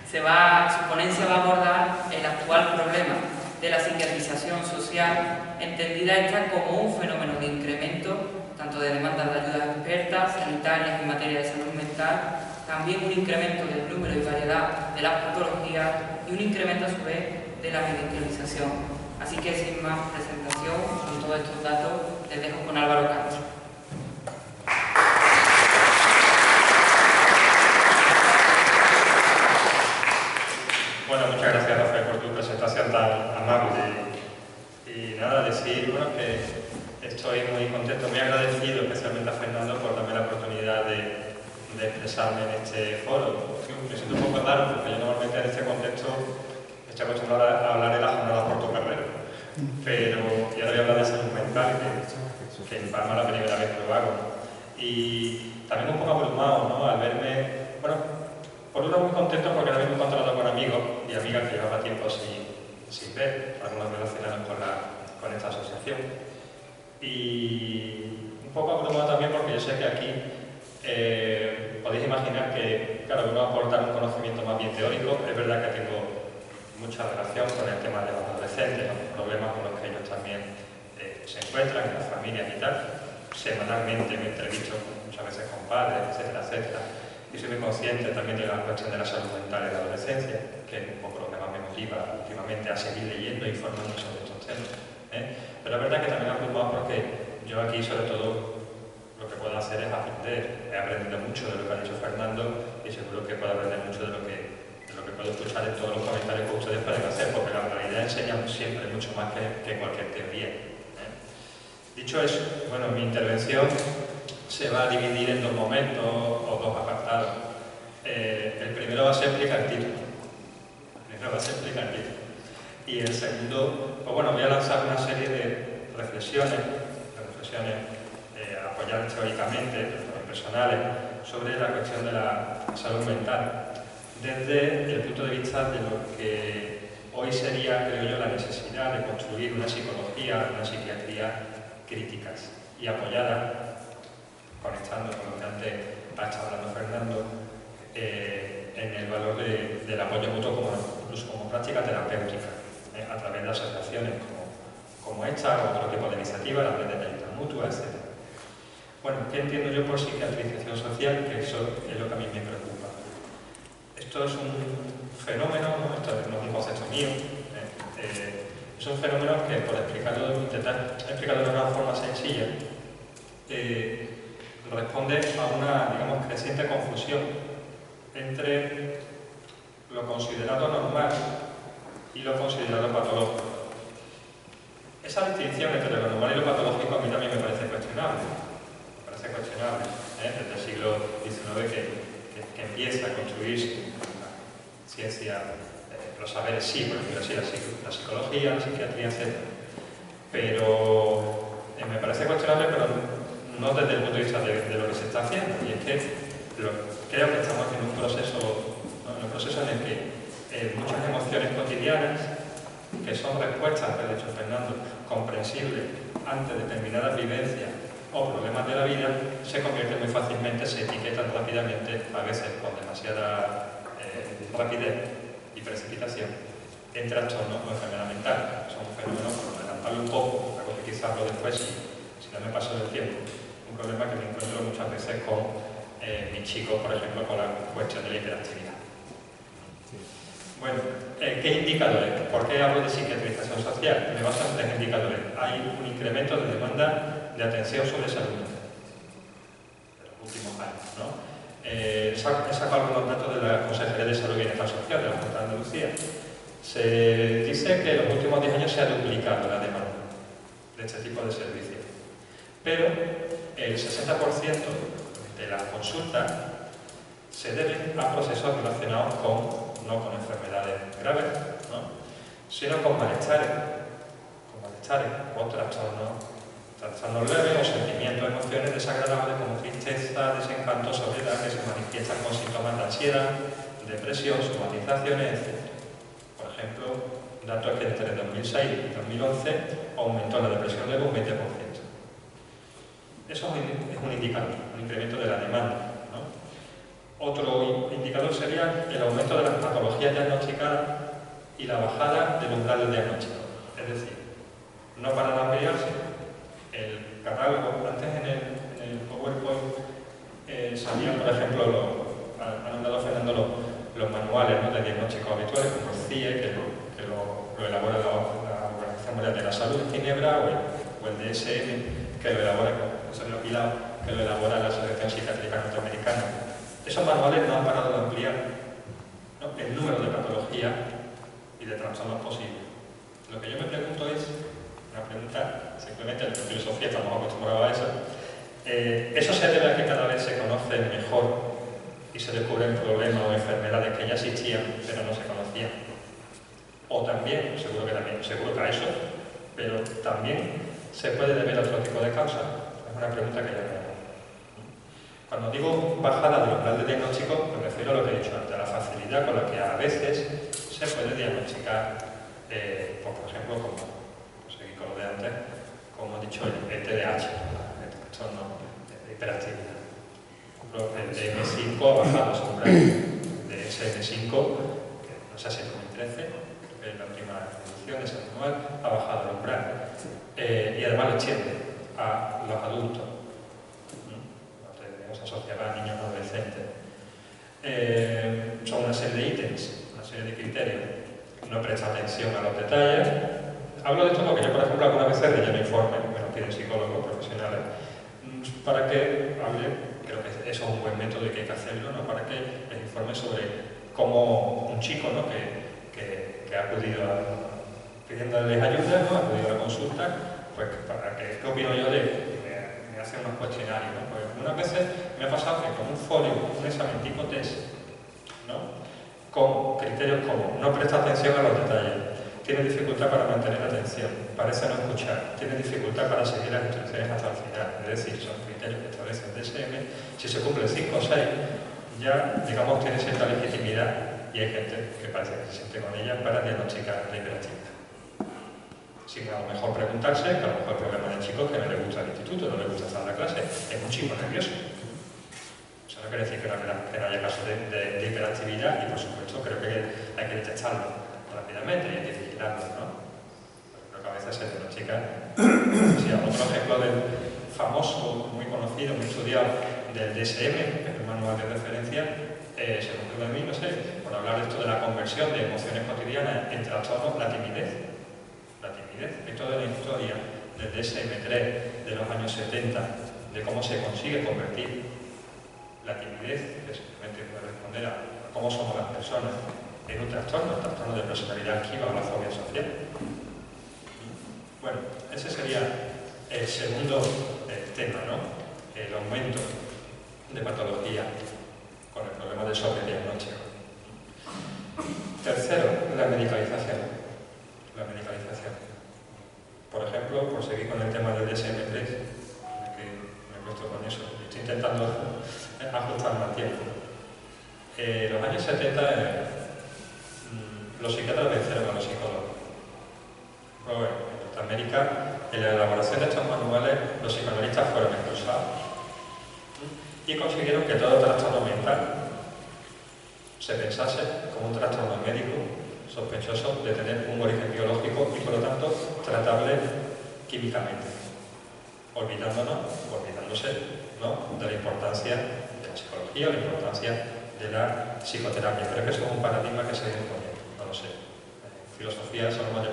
su ponencia va a abordar el actual problema de la psiquiatrización social, entendida esta como un fenómeno de incremento tanto de demandas de ayudas expertas, sanitarias en materia de salud mental, también un incremento del número y variedad de las patologías y un incremento a su vez de la medicalización. Así que sin más presentación, con todos estos datos, les dejo con Álvaro Castro. Bueno, muchas gracias, Rafael, por tu presentación tan amable. Y nada, decir, bueno, que estoy muy contento, muy agradecido, especialmente a Fernando, por darme la oportunidad de expresarme en este foro. Me siento un poco raro, porque yo normalmente en este contexto estoy acostumbrado a hablar de las jornadas por tu carrera. Pero yo ahora voy a hablar de salud mental, que en Palma es la primera vez que lo hago. Y también un poco abrumado, ¿no? Al verme, bueno, por un lado muy contento porque ahora mismo he encontrado con amigos y amigas que llevaba tiempo sin ver, algunos relacionados con esta asociación. Y un poco abrumado también porque yo sé que aquí podéis imaginar que, claro, uno va a aportar un conocimiento más bien teórico. Es verdad que tengo mucha relación con el tema de los adolescentes, los problemas con los que ellos también se encuentran, en las familias y tal. Semanalmente me entrevisto muchas veces con padres, etcétera, etcétera. Y soy muy consciente también de la cuestión de la salud mental en la adolescencia, que es un poco lo que más me motiva últimamente a seguir leyendo e informando sobre estos temas. Pero es verdad que también abrumado porque yo aquí, sobre todo, lo que puedo hacer es aprender. He aprendido mucho de lo que ha dicho Fernando y seguro que puedo aprender mucho de lo que puedo escuchar en todos los comentarios que ustedes pueden hacer, porque la realidad enseña siempre mucho más que cualquier teoría. Dicho eso, bueno, mi intervención se va a dividir en dos momentos o dos apartados. El primero va a ser explicar el título. Y el segundo, pues bueno, voy a lanzar una serie de reflexiones apoyadas teóricamente, personales, sobre la cuestión de la salud mental, desde el punto de vista de lo que hoy sería, creo yo, la necesidad de construir una psicología, una psiquiatría críticas y apoyadas, conectando con lo que antes ha estado hablando Fernando, en el valor del apoyo mutuo incluso como práctica terapéutica, a través de asociaciones como esta o otro tipo de iniciativas, la red de ayuda mutua, etc. Bueno, ¿qué entiendo yo por psiquiatrización social? Que eso es lo que a mí me preocupa. Esto es un fenómeno, ¿no? Esto no es un concepto mío, es un fenómeno que, por intentar explicarlo de una forma sencilla, responde a una, digamos, creciente confusión entre lo considerado normal y lo considerado patológico. Esa distinción entre lo normal y lo patológico a mí también me parece cuestionable. Desde el siglo XIX que empieza a construirse la ciencia los saberes sí, por ejemplo, sí, la psicología, la psiquiatría, etc. Pero me parece cuestionable, pero no desde el punto de vista de lo que se está haciendo. Y es que creo que estamos en un proceso, en el que muchas emociones cotidianas, que son respuestas, que ha dicho Fernando, comprensibles ante determinadas vivencias o problemas de la vida, se convierten muy fácilmente, se etiquetan rápidamente, a veces con demasiada rapidez y precipitación, en trastornos o enfermedad mental. Son fenómenos, por adelantarlo un poco, algo que quizás hablo después si no me paso del tiempo. Un problema que me encuentro muchas veces con mis chicos, por ejemplo, con la cuestión de la hiperactividad. Bueno, ¿qué indicadores? ¿Por qué hablo de psiquiatrización social? Me baso en 3 indicadores. Hay un incremento de demanda de atención sobre salud en los últimos años, ¿no? He sacado algunos datos de la Consejería de Salud y Bienestar Social de la Junta de Andalucía. Se dice que en los últimos 10 años se ha duplicado la demanda de este tipo de servicios. Pero el 60% de las consultas se deben a procesos relacionados no con enfermedades graves, ¿no?, sino con malestares o trastornos leves o sentimientos, emociones desagradables como tristeza, desencanto, soledad, que se manifiestan con síntomas de ansiedad, depresión, somatizaciones, etc. Por ejemplo, datos que entre 2006 y 2011 aumentó la depresión leve un 20%. Eso es un indicador, un incremento de la demanda. Otro indicador sería el aumento de las patologías diagnosticadas y la bajada del umbral del diagnóstico. Es decir, no paran de ampliarse. El catálogo, antes en el PowerPoint salían, por ejemplo, han nombrado Fernando los manuales, ¿no?, de diagnóstico habituales, como el CIE, que lo elabora la Organización Mundial de la Salud en Ginebra, o el DSM, que lo elabora, que lo elabora la Asociación Psiquiátrica Norteamericana. Esos manuales no han parado de ampliar, ¿no?, el número de patologías y de trastornos posibles. Lo que yo me pregunto es, una pregunta, simplemente en filosofía estamos acostumbrados a eso, ¿eso se debe a que cada vez se conocen mejor y se descubren problemas o enfermedades que ya existían pero no se conocían? O también, seguro que a eso, pero también se puede deber a otro tipo de causas. Es una pregunta que yo me hago. Cuando digo bajada del umbral de diagnóstico, me refiero a lo que he dicho antes, a la facilidad con la que a veces se puede diagnosticar, por ejemplo, como seguí con lo de antes, como he dicho, el TDAH, el trastorno de hiperactividad. El DM5 ha bajado su umbral, el DSM5, que no sé si en 2013, que es la última edición de ese manual, ha bajado el umbral. Y además lo extiende a los adultos. Asociaba a niños adolescentes. Son una serie de ítems, una serie de criterios. No presta atención a los detalles. Hablo de esto porque yo, por ejemplo, algunas veces relleno informes, me lo piden psicólogos profesionales, para que hable, creo que eso es un buen método y que hay que hacerlo, ¿no?, para que les informe sobre cómo un chico, ¿no?, que ha acudido pidiéndoles ayuda, ¿no?, ha acudido a la consulta, pues para que, ¿qué opino yo de él? Me hacen unos cuestionarios, ¿no? Pues unas veces me ha pasado que con un folio, un examen tipo test, ¿no?, con criterios como no presta atención a los detalles, tiene dificultad para mantener la atención, parece no escuchar, tiene dificultad para seguir las instrucciones hasta el final, es decir, son criterios que establece el DSM, si se cumplen 5 o 6, ya, digamos, tiene cierta legitimidad y hay gente que parece que se siente con ella para diagnosticar la hiperactividad. Sin a lo mejor preguntarse que a lo mejor el problema del chico es que no le gusta el instituto, no le gusta estar en la clase, es un chico nervioso. Eso no quiere decir que no haya casos de hiperactividad y, por supuesto, creo que hay que detectarlo rápidamente y hay que vigilarlo, ¿no? Creo que a veces se diagnostica. Sí, otro ejemplo del famoso, muy conocido, muy estudiado del DSM, que es el manual de referencia, se me ocurre a mí, no sé, por hablar de esto de la conversión de emociones cotidianas en trastornos, la timidez. Esto de la historia del DSM-3 de los años 70, de cómo se consigue convertir la timidez, que simplemente puede responder a cómo somos las personas, en un trastorno de personalidad activa o la fobia social. Bueno, ese sería el segundo tema, ¿no?, el aumento de patología con el problema del sobrediagnóstico. Tercero, con el tema del DSM-3, que me he puesto con eso, estoy intentando ajustarme al tiempo. En los años 70 los psiquiatras vencieron a los psicólogos. Pues bueno, en Norteamérica, en la elaboración de estos manuales, los psicoanalistas fueron expulsados y consiguieron que todo trastorno mental se pensase como un trastorno médico sospechoso de tener un origen biológico y por lo tanto tratable químicamente, olvidándose, ¿no?, de la importancia de la psicología, la importancia de la psicoterapia. Creo que eso es un paradigma que se ha ido imponiendo, no lo sé. En filosofía solemos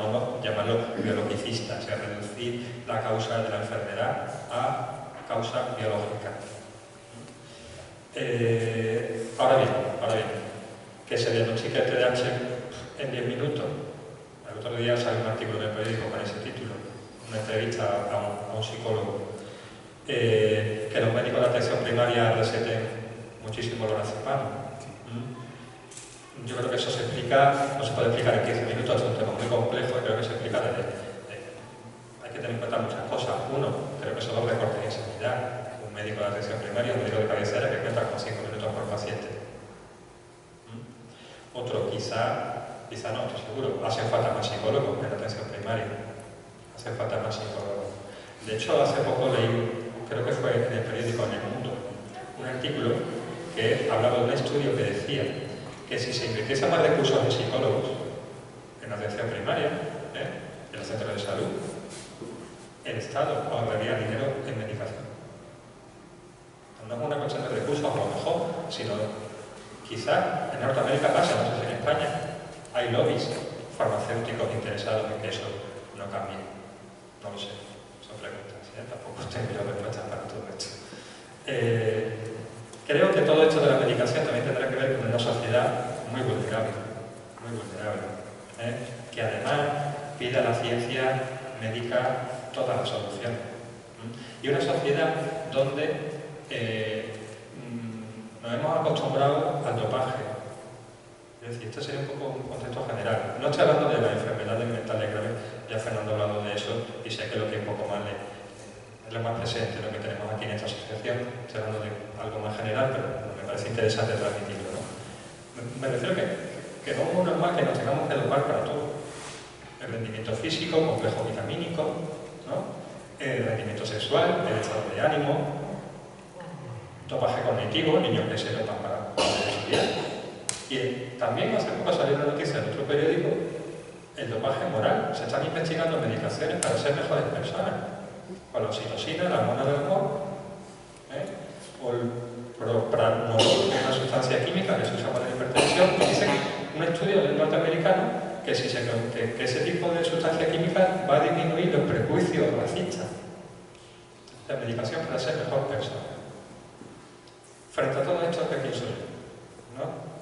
llamarlo biologicista, o sea, reducir la causa de la enfermedad a causa biológica. Ahora bien, que se diagnostique el TDAH en 10 minutos. El otro día salió un artículo en el periódico con ese título, una entrevista a un psicólogo, que los médicos de atención primaria receten muchísimo lorazepam. Yo creo que eso se explica, no se puede explicar en 15 minutos, es un tema muy complejo y creo que se explica hay que tener en cuenta muchas cosas. Uno, creo que son los recortes en sanidad. Un médico de atención primaria, un médico de cabecera que cuenta con 5 minutos por paciente. Otro, quizá no, estoy seguro, hacen falta más psicólogos en la atención primaria. Hacen falta más psicólogos. De hecho, hace poco leí, creo que fue en el periódico En el Mundo, un artículo que hablaba de un estudio que decía que si se invirtiese más recursos en psicólogos en la atención primaria, en los centros de salud, el Estado ahorraría dinero en medicación. No es una cuestión de recursos, a lo mejor, sino quizá en Norteamérica pasa, no sé si en España, hay lobbies farmacéuticos interesados en que eso no cambie. No lo sé, son preguntas, tampoco tengo yo respuestas para todo esto. Creo que todo esto de la medicación también tendrá que ver con una sociedad muy vulnerable, que además pide a la ciencia médica todas las soluciones. Y una sociedad donde nos hemos acostumbrado al dopaje. Es decir, este sería un poco un contexto general. No estoy hablando de las enfermedades mentales graves, ya Fernando ha hablado de eso y sé que lo que un poco más es lo más presente, lo que tenemos aquí en esta asociación. Estoy hablando de algo más general, pero me parece interesante transmitirlo, ¿no? Me refiero que no es normal que nos tengamos que dopar para todo. El rendimiento físico, complejo vitamínico, ¿no?, el rendimiento sexual, el estado de ánimo, dopaje cognitivo, niños que se dopan para estudiar. Y también hace poco salió una noticia en otro periódico, el dopaje moral. Se están investigando medicaciones para ser mejores personas, con la oxitocina, la hormona del amor, o el propranolol, que es una sustancia química que se usa para la hipertensión. Y dice un estudio norteamericano que ese tipo de sustancia química va a disminuir los prejuicios racistas. La medicación para ser mejor persona. Frente a todo esto, ¿qué pienso yo? ¿No?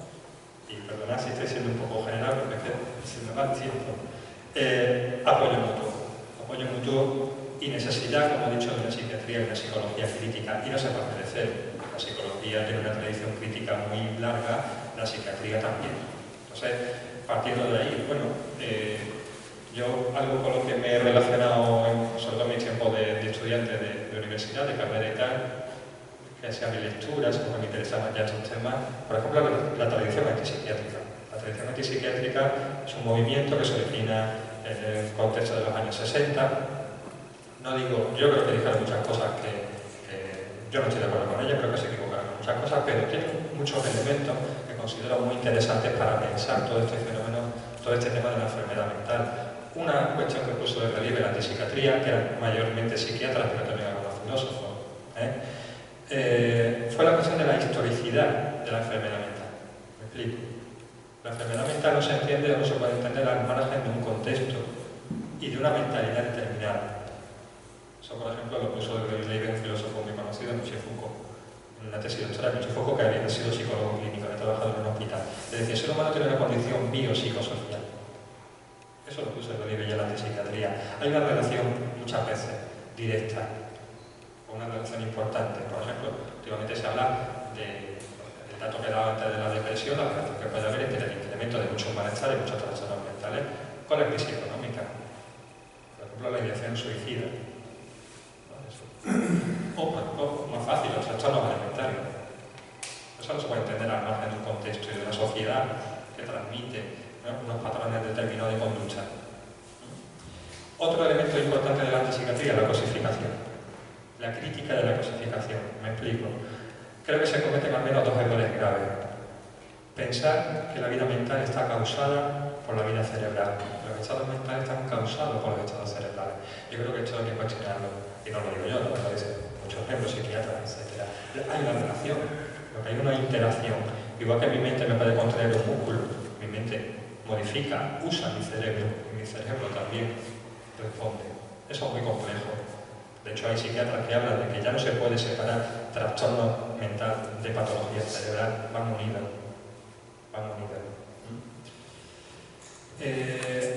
Y perdonad si estoy siendo un poco general, porque es que se me va el tiempo. Apoyo mutuo y necesidad, como he dicho, de una psiquiatría y una psicología crítica. Y no se parte de cero. La psicología tiene una tradición crítica muy larga, la psiquiatría también. Entonces, partiendo de ahí, bueno, yo algo con lo que me he relacionado, sobre todo en mis tiempos de estudiante de universidad, de carrera y tal, que sea de lecturas, porque me interesaban ya estos temas. Por ejemplo, la tradición antipsiquiátrica. La tradición antipsiquiátrica es un movimiento que se origina en el contexto de los años 60. No digo, yo creo que dijeron muchas cosas que yo no estoy de acuerdo con ellas, creo que se equivocaron en muchas cosas, pero tiene muchos elementos que considero muy interesantes para pensar todo este fenómeno, todo este tema de la enfermedad mental. Una cuestión que puso de relieve la antipsiquiatría, que eran mayormente psiquiatras, pero también algunos filósofos, fue la cuestión de la historicidad de la enfermedad mental. Me explico. La enfermedad mental no se entiende o no se puede entender al margen de un contexto y de una mentalidad determinada. Eso, por ejemplo, lo puso de relieve un filósofo muy conocido, Michel Foucault, en una tesis doctoral. Michel Foucault, que había sido psicólogo clínico, había trabajado en un hospital. Es decir, el ser humano tiene una condición biopsicosocial. Eso lo puso de relieve ya la antipsiquiatría. Hay una relación, muchas veces, directa, una relación importante. Por ejemplo, últimamente se habla del dato que daba antes de la depresión, la relación que puede haber entre el incremento de muchos malestares y muchos trastornos mentales con la crisis económica. Por ejemplo, la ideación suicida. O, por ejemplo, más fácil, los trastornos alimentarios. Eso no se puede entender al margen de un contexto y de una sociedad que transmite, ¿no?, unos patrones determinados de conducta. Otro elemento importante de la antipsiquiatría es la cosificación. La crítica de la cosificación. Me explico. Creo que se cometen al menos dos errores graves. Pensar que la vida mental está causada por la vida cerebral. Los estados mentales están causados por los estados cerebrales. Yo creo que esto hay que cuestionarlo. Y no lo digo yo, lo dicen muchos ejemplos, psiquiatras, etc. Hay una relación, porque hay una interacción. Igual que mi mente me puede contraer un músculo, mi mente modifica, usa mi cerebro, y mi cerebro también responde. Eso es muy complejo. De hecho, hay psiquiatras que hablan de que ya no se puede separar trastorno mental de patología cerebral, van unidas.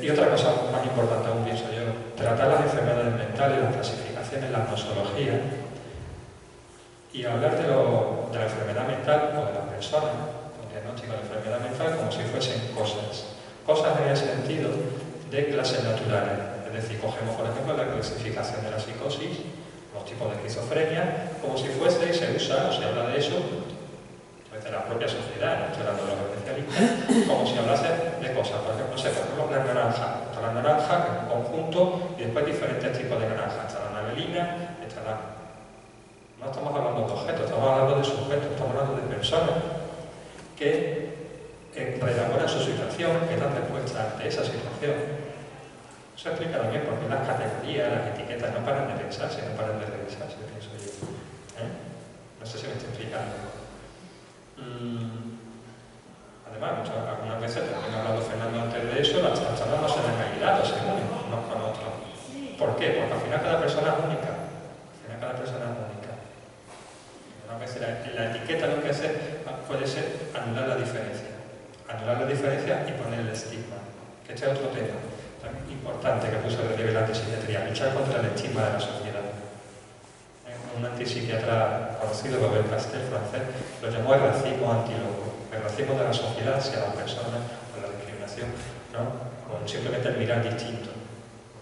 Y otra cosa más importante aún, pienso yo, tratar las enfermedades mentales, las clasificaciones, la nosología, y hablar de la enfermedad mental o de la persona, el diagnóstico de la enfermedad mental, como si fuesen cosas. Cosas en el sentido de clases naturales. Es decir, cogemos, por ejemplo, la clasificación de la psicosis, los tipos de esquizofrenia, como si fuese, y se usa, o se habla de eso, de la propia sociedad, no estoy hablando de los especialistas, como si hablase de cosas. Por ejemplo, la naranja. Está la naranja, que es un conjunto, y después diferentes tipos de naranja. Está la navelina, está la... No estamos hablando de objetos, estamos hablando de sujetos, estamos hablando de personas que reelaboran su situación, que dan respuesta ante esa situación. Eso explica también por qué las categorías, las etiquetas no paran de pensarse, no paran de revisarse, pienso yo. No sé si me estoy explicando. Además, algunas veces, también ha hablado Fernando antes de eso, las charlas no se han aislado, se unen unos con otros. ¿Por qué? Porque al final cada persona es única. Una vez la etiqueta lo que hace puede ser anular la diferencia. Y poner el estigma. Que este es otro tema también importante que puso de relieve la antipsiquiatría, luchar contra el estigma de la sociedad. Un antipsiquiatra conocido, Robert Castel, francés, lo llamó el racismo antiloco. El racismo de la sociedad hacia las personas, o la discriminación, ¿no? Con simplemente el mirar distinto.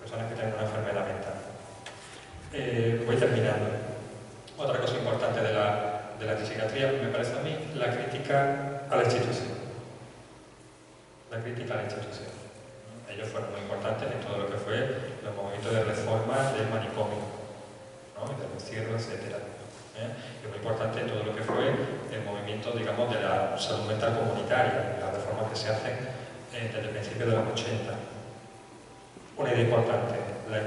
Personas que tienen una enfermedad mental. Voy terminando. Otra cosa importante de la antipsiquiatría, me parece a mí, la crítica a la institución. Ellos fueron muy importantes en todo lo que fue los movimientos de reforma del manicomio, ¿no?, y del encierro, etc. Y muy importante en todo lo que fue el movimiento, digamos, de la salud mental comunitaria, las reformas que se hacen desde el principio de los 80. Una idea importante, la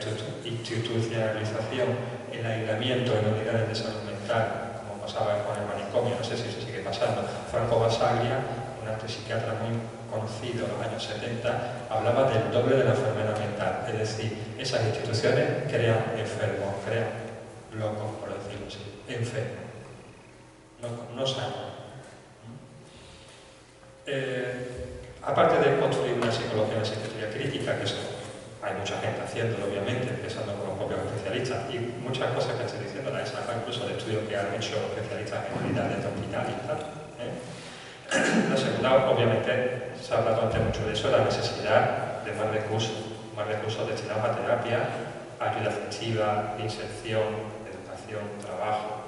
institucionalización, el aislamiento en unidades de salud mental, como pasaba con el manicomio, no sé si se sigue pasando. Franco Basaglia, un antipsiquiatra muy conocido en los años 70, hablaba del doble de la enfermedad mental, es decir, esas instituciones crean enfermos, crean locos, por decirlo así, enfermos, no sanos. Aparte de construir una psicología, una psiquiatría crítica, que eso hay mucha gente haciéndolo, obviamente, empezando por los propios especialistas, y muchas cosas que estoy diciendo las he sacado incluso de estudios que han hecho especialistas en unidades de hospital y tal. La segunda, obviamente, se ha hablado antes mucho de eso, la necesidad de más recursos destinados a terapia, ayuda afectiva, inserción, educación, trabajo.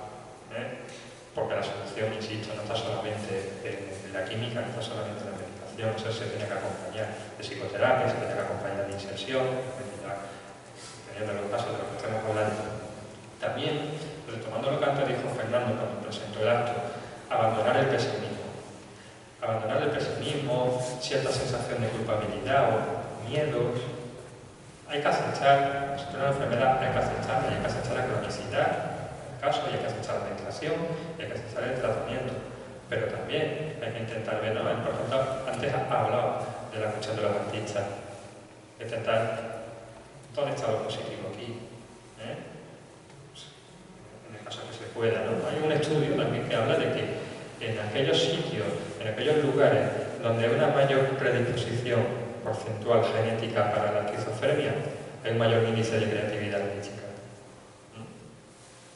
Porque la solución, insisto, no está solamente en la química, no está solamente en la medicación, eso se tiene que acompañar de psicoterapia, se tiene que acompañar de inserción, dependiendo de los casos de los que estemos hablando. También, retomando lo que antes dijo Fernando cuando presentó el acto, abandonar el pesimismo. Abandonar el pesimismo, cierta sensación de culpabilidad o miedos. Hay que aceptar, si tiene una enfermedad, hay que aceptar la cronicidad del caso, hay que aceptar la medicación, y hay que aceptar el tratamiento. Pero también hay que intentar ver, ¿no? Por ejemplo, antes hablaba de la cuestión de los artistas. Intentar, ¿dónde está lo positivo aquí? En el caso que se pueda, ¿no? Hay un estudio también que habla de que en aquellos sitios, en aquellos lugares donde hay una mayor predisposición porcentual genética para la esquizofrenia, hay un mayor índice de creatividad artística.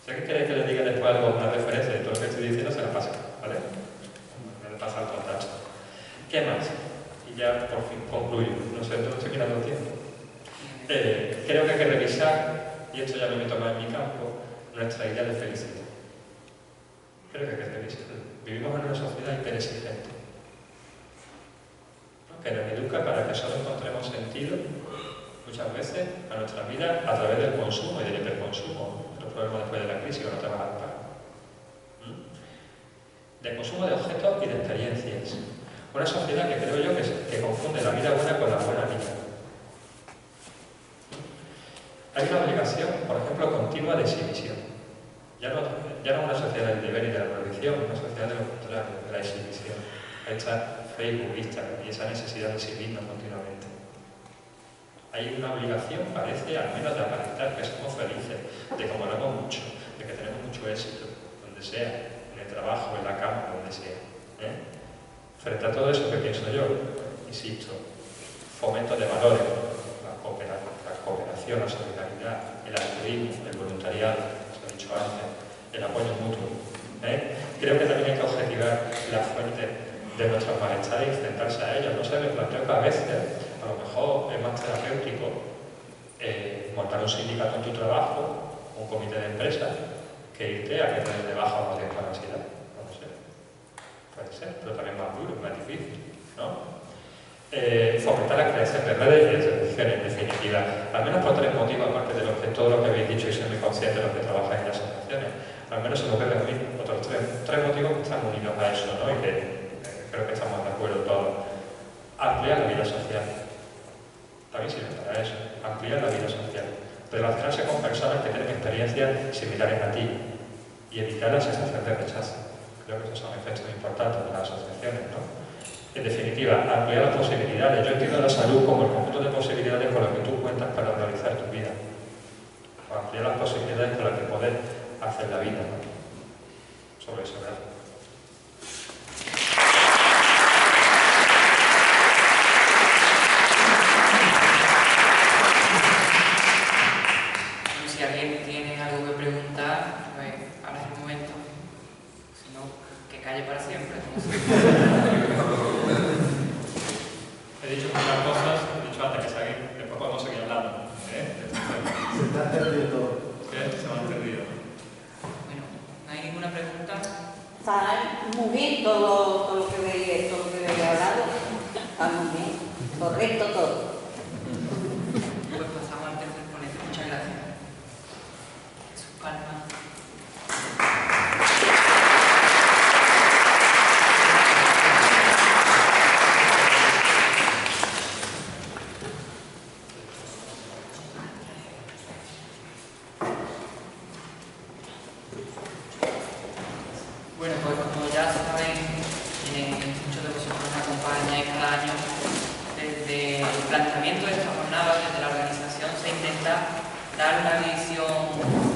Si alguien quiere que le diga después algo, una referencia de todo lo que estoy diciendo, se la pasa, ¿vale? Me le pasa el contacto. ¿Qué más? Y ya por fin concluyo. No sé, estoy mirando el tiempo. Creo que hay que revisar, y esto ya me meto más en mi campo, nuestra idea de felicidad. Creo que vivimos en una sociedad hiperexigente, ¿no? Que nos educa para que solo encontremos sentido muchas veces a nuestra vida a través del consumo y del hiperconsumo. Los problemas después de la crisis que no te van a pagar. De consumo de objetos y de experiencias. Una sociedad que creo yo que confunde la vida buena con la buena vida. Hay una obligación, por ejemplo, continua de exhibición. Ya no una sociedad del deber y de la prohibición, una sociedad de lo contrario, de la exhibición. Ahí está Facebook, Instagram y esa necesidad de exhibirnos continuamente. Hay una obligación, parece, al menos de aparentar que somos felices, de que valoramos mucho, de que tenemos mucho éxito, donde sea, en el trabajo, en la cama, donde sea. Frente a todo eso que pienso yo, insisto, fomento de valores, la cooperación, la solidaridad, el altruismo, el voluntariado, se ha dicho antes, el apoyo mutuo. Creo que también hay que objetivar la fuente de nuestros malestares y enfrentarse a ellos. No sé, me planteo que a veces, a lo mejor es más terapéutico montar un sindicato en tu trabajo, un comité de empresa, que irte a que te den de baja o no tienes ansiedad. No lo sé. Puede ser, pero también más duro, más difícil, ¿no? Fomentar la creación de redes y de soluciones, en definitiva, al menos por tres motivos, aparte de todo lo que habéis dicho y soy muy consciente de los que trabajan en las asociaciones. Al menos se me ocurren a mí otros tres motivos que están unidos a eso, ¿no? Y que creo que estamos de acuerdo todos. Ampliar la vida social. También sirve para eso. Ampliar la vida social. Relacionarse con personas que tienen experiencias similares a ti y evitar la sensación de rechazo. Creo que esos son efectos importantes de las asociaciones, ¿no? En definitiva, ampliar las posibilidades. Yo entiendo la salud como el conjunto de posibilidades con las que tú cuentas para realizar tu vida. O ampliar las posibilidades con las que poder hacer la vida, ¿no? Sobre eso, ¿verdad? Si alguien tiene algo que preguntar, pues ahora es el momento. Si no, que calle para siempre. He dicho muchas cosas, he dicho antes que seguir, después podemos seguir hablando. Se está perdiendo. Se me han perdido. Bueno, ¿no hay ninguna pregunta? Está muy bien todo lo que veis hablado. Está muy bien. Correcto todo. Pues pasamos al tercer ponente. Muchas gracias. Jesús Palma. Bueno, pues como ya saben, muchos de vosotros me acompañáis cada año. Desde el planteamiento de esta jornada, desde la organización, se intenta dar una visión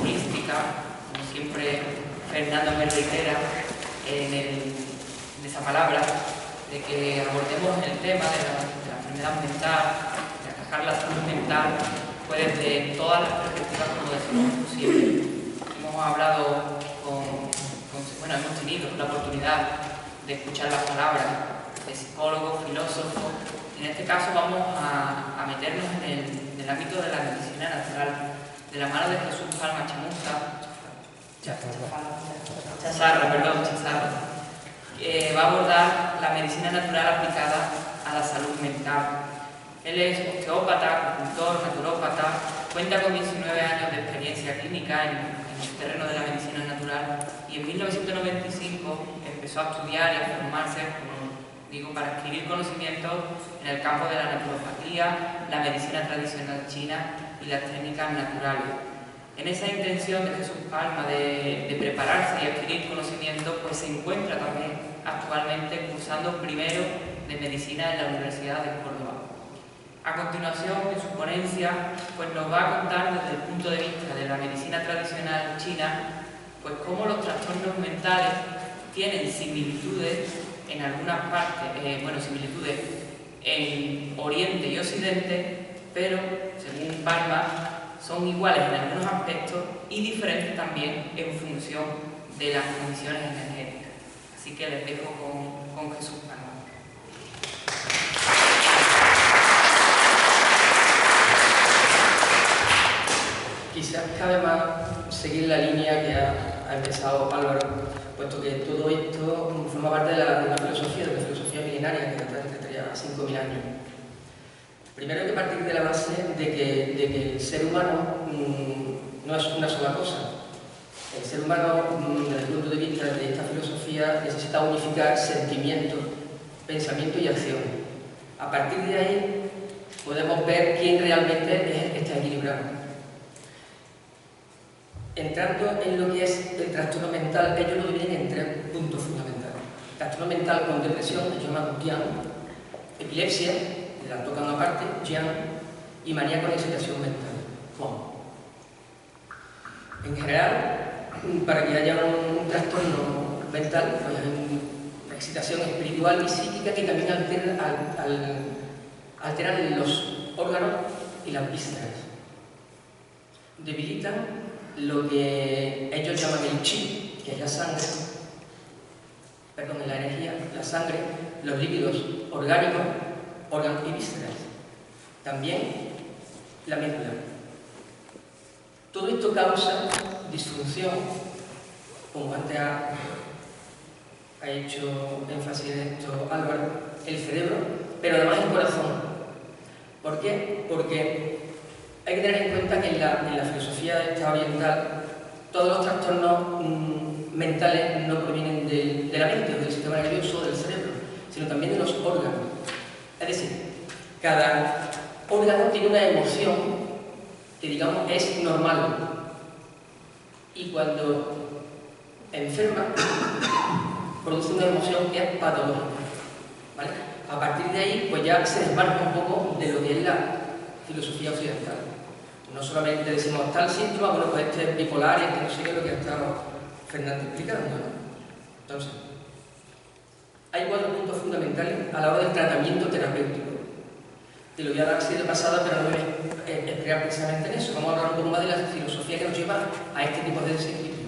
holística, como siempre Fernando me reitera en esa palabra, de que abordemos el tema de la enfermedad mental, de atacar la salud mental, pues desde todas las perspectivas como decimos posible. Hemos hablado hemos tenido la oportunidad de escuchar las palabras de psicólogos, filósofos. En este caso vamos a meternos en el ámbito de la medicina natural, de la mano de Jesús Palma Chazarra, que va a abordar la medicina natural aplicada a la salud mental. Él es osteópata, acupuntor, naturópata, cuenta con 19 años de experiencia clínica en el terreno de la medicina natural y en 1995 empezó a estudiar y a formarse, como digo, para adquirir conocimientos en el campo de la naturopatía, la medicina tradicional china y las técnicas naturales. En esa intención de Jesús Palma de prepararse y adquirir conocimiento, pues se encuentra también actualmente cursando primero de medicina en la Universidad de Córdoba. A continuación, en su ponencia, pues nos va a contar desde el punto de vista de la medicina tradicional china, pues cómo los trastornos mentales tienen similitudes en algunas partes, similitudes en Oriente y Occidente, pero, según Palma, son iguales en algunos aspectos y diferentes también en función de las condiciones energéticas. Así que les dejo con Jesús Palma. Quizás cabe más seguir la línea que ha empezado Álvaro, puesto que todo esto forma parte de la filosofía milenaria que data entre 3 a 5.000 años. Primero hay que partir de la base de que el ser humano no es una sola cosa. El ser humano, desde el punto de vista de esta filosofía, necesita unificar sentimiento, pensamiento y acción. A partir de ahí podemos ver quién realmente está equilibrado. Entrando en lo que es el trastorno mental, ellos lo dividen en 3 puntos fundamentales. Trastorno mental con depresión, llamado Jian, epilepsia, la tocan aparte, Jian, y manía con excitación mental, Huang. En general, para que haya un trastorno mental, pues hay una excitación espiritual y psíquica que también altera los órganos y las vísceras. Debilitan lo que ellos llaman el chi, que es la sangre, la energía, la sangre, los líquidos orgánicos, órganos y vísceras. También la médula. Todo esto causa disfunción, como antes ha hecho énfasis en esto Álvaro, el cerebro, pero además el corazón. ¿Por qué? Porque hay que tener en cuenta que en la filosofía esta oriental todos los trastornos mentales no provienen de la mente o del sistema nervioso o del cerebro, sino también de los órganos. Es decir, cada órgano tiene una emoción que, digamos, es normal. Y cuando enferma, produce una emoción que es patológica. ¿Vale? A partir de ahí, pues ya se desmarca un poco de lo que es la filosofía occidental. No solamente decimos tal síntoma, bueno, pues este es bipolar, este no sé qué, lo que ha estado Fernando explicando, ¿no? Entonces, hay 4 puntos fundamentales a la hora del tratamiento terapéutico. Te lo voy a dar así de pasada, pero no me voy a explicar precisamente en eso. Vamos a hablar un poco más de la filosofía que nos lleva a este tipo de desequilibrio.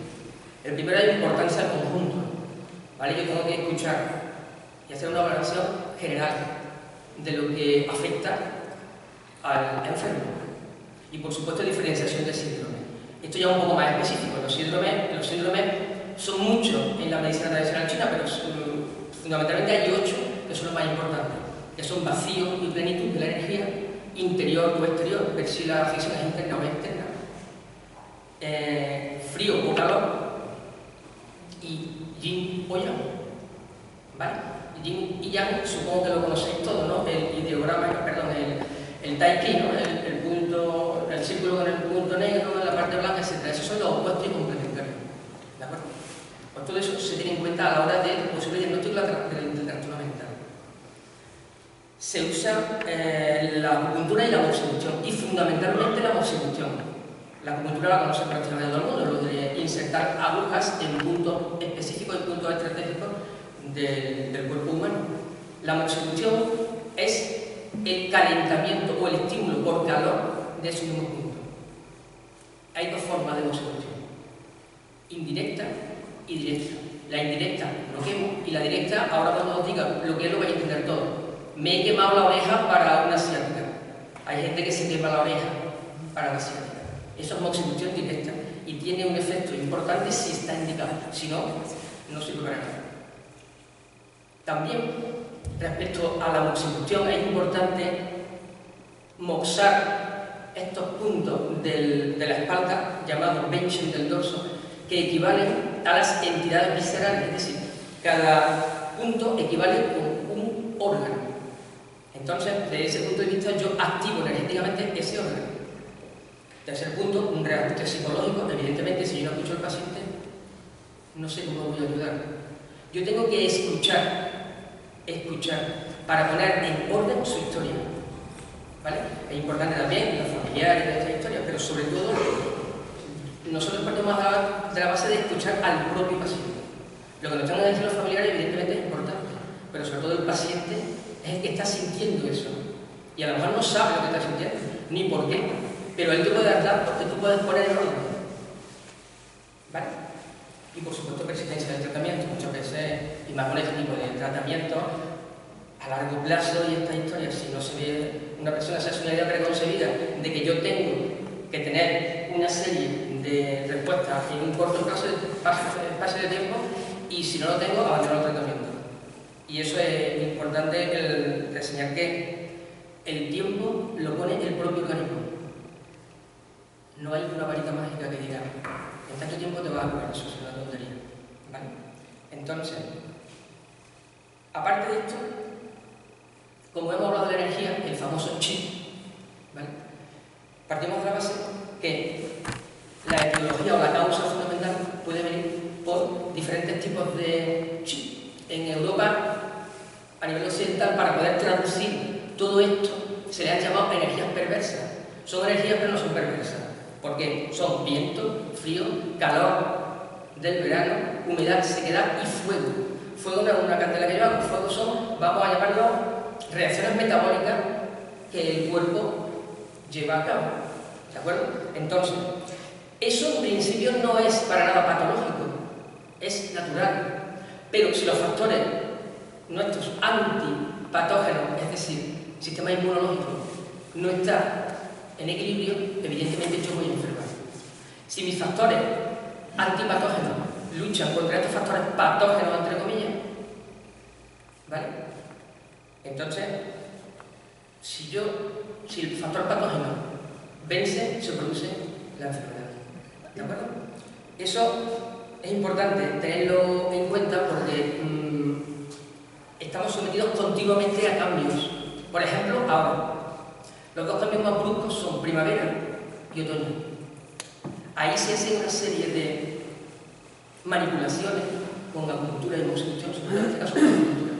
El primero es la importancia del conjunto. ¿Vale? Yo tengo que escuchar y hacer una valoración general de lo que afecta al enfermo. Y por supuesto diferenciación de síndrome. Esto ya es un poco más específico. Los síndromes son muchos en la medicina tradicional china, pero fundamentalmente hay 8 que son los más importantes, que son vacío y plenitud de la energía, interior o exterior, ver si la afección es interna o externa, frío o calor, y yin o yang. ¿Vale? Yin y yang supongo que lo conocéis todos, ¿no? El ideograma, perdón, el tai chi, ¿no? El círculo con el punto negro, la parte blanca, etc. Esos son los opuestos y complementarios. ¿De acuerdo? Pues todo eso se tiene en cuenta a la hora del posible diagnóstico del trastorno mental. Se usa la acupuntura y la moxibustión, y fundamentalmente la moxibustión. La acupuntura la conoce prácticamente todo el mundo, lo de insertar agujas en puntos específicos y puntos estratégicos del cuerpo humano. La moxibustión es el calentamiento o el estímulo por calor de esos mismos puntos. Hay 2 formas de moxibustión: indirecta y directa. La indirecta lo quemo, y la directa, ahora cuando os diga lo que es, lo vais a entender todo. Me he quemado la oreja para una ciática. Hay gente que se quema la oreja para la ciática. Eso es moxibustión directa y tiene un efecto importante si está indicado. Si no, no sirve para nada. También, respecto a la moxibustión, es importante moxar estos puntos de la espalda, llamados benchen del dorso, que equivalen a las entidades viscerales, es decir, cada punto equivale con un órgano. Entonces, desde ese punto de vista, yo activo energéticamente ese órgano. Tercer punto, un reajuste psicológico. Evidentemente, si yo no escucho al paciente, no sé cómo voy a ayudar. Yo tengo que escuchar, para poner en orden su historia. ¿Vale? Es importante también los familiares de esta historia, pero sobre todo, nosotros partimos de la base de escuchar al propio paciente. Lo que nos están diciendo los familiares, evidentemente, es importante, pero sobre todo el paciente es el que está sintiendo eso. Y a lo mejor no sabe lo que está sintiendo, ni por qué, pero él te puede dar datos que tú puedes poner en orden. ¿Vale? Y por supuesto, persistencia del tratamiento. Muchas veces, y más con este tipo de tratamiento a largo plazo y esta historia, si no se ve, una persona se hace una idea preconcebida de que yo tengo que tener una serie de respuesta en un corto espacio de tiempo, y si no lo tengo, abandono el tratamiento. Y eso es importante, el enseñar que el tiempo lo pone el propio organismo. No hay una varita mágica que diga, en tanto tiempo te vas a curar, eso es una tontería. ¿Vale? Entonces, aparte de esto, como hemos hablado de la energía, el famoso chi, ¿vale? Partimos de la base que la etiología o la causa fundamental puede venir por diferentes tipos de chi. En Europa, a nivel occidental, para poder traducir todo esto, se le han llamado energías perversas. Son energías pero no son perversas, porque son viento, frío, calor del verano, humedad, sequedad y fuego. Fuego no es una candela que yo hago, fuego son, vamos a llamarlo, reacciones metabólicas que el cuerpo lleva a cabo. ¿De acuerdo? Entonces, eso en principio no es para nada patológico, es natural. Pero si los factores nuestros antipatógenos, es decir, sistema inmunológico, no está en equilibrio, evidentemente yo voy a enfermar. Si mis factores antipatógenos luchan contra estos factores patógenos, entre comillas, ¿vale? Entonces, si el factor patógeno vence, se produce la enfermedad. ¿De acuerdo? Eso es importante tenerlo en cuenta porque estamos sometidos continuamente a cambios. Por ejemplo, ahora, los dos cambios más bruscos son primavera y otoño. Ahí se hace una serie de manipulaciones con acupuntura y moxibustión, en este caso con acupuntura,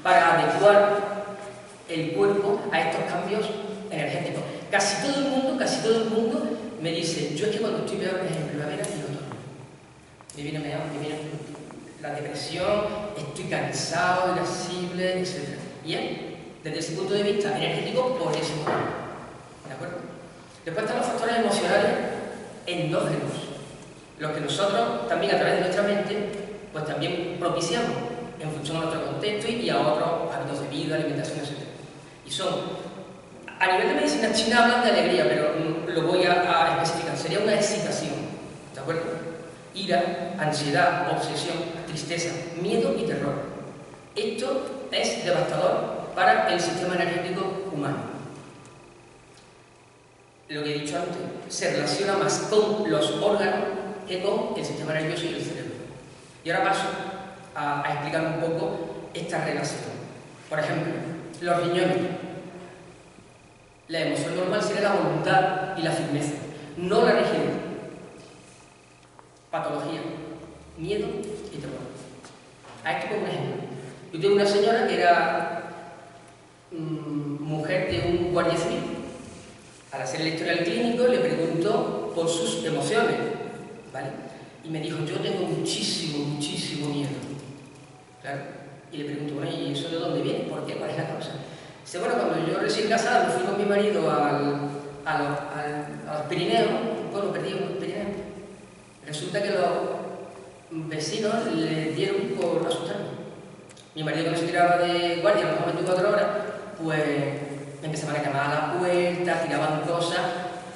para adecuar el cuerpo a estos cambios energéticos. Casi todo el mundo me dice, yo es que cuando estoy peor es en primavera y otoño. Me viene la depresión, estoy cansado, irascible, etc. Bien, desde ese punto de vista energético, por ese motivo. ¿De acuerdo? Después están los factores emocionales endógenos, los que nosotros también a través de nuestra mente, pues también propiciamos en función a nuestro contexto y a otros hábitos de vida, alimentación, etc. Y son, a nivel de medicina china hablan de alegría, pero lo voy a especificar, sería una excitación, ¿de acuerdo? Ira, ansiedad, obsesión, tristeza, miedo y terror. Esto es devastador para el sistema energético humano. Lo que he dicho antes, se relaciona más con los órganos que con el sistema nervioso y el cerebro. Y ahora paso a explicar un poco esta relación. Por ejemplo, los riñones. La emoción normal sería la voluntad y la firmeza, no la rigidez. Patología, miedo y temor. A esto como un ejemplo. Yo tengo una señora que era mujer de un guardia civil. Al hacer el historial clínico le preguntó por sus emociones, ¿vale? Y me dijo, yo tengo muchísimo miedo. Claro. Y le pregunto, bueno, ¿y eso de dónde viene? ¿Por qué? ¿Cuál es la causa? Dice, bueno, cuando yo recién casado fui con mi marido a los Pirineos, un pueblo perdido en los Pirineos, resulta que los vecinos le dieron por asustarme. Mi marido, que no se tiraba de guardia a las 24 horas, pues me empezaban a llamar a la puerta, tiraban cosas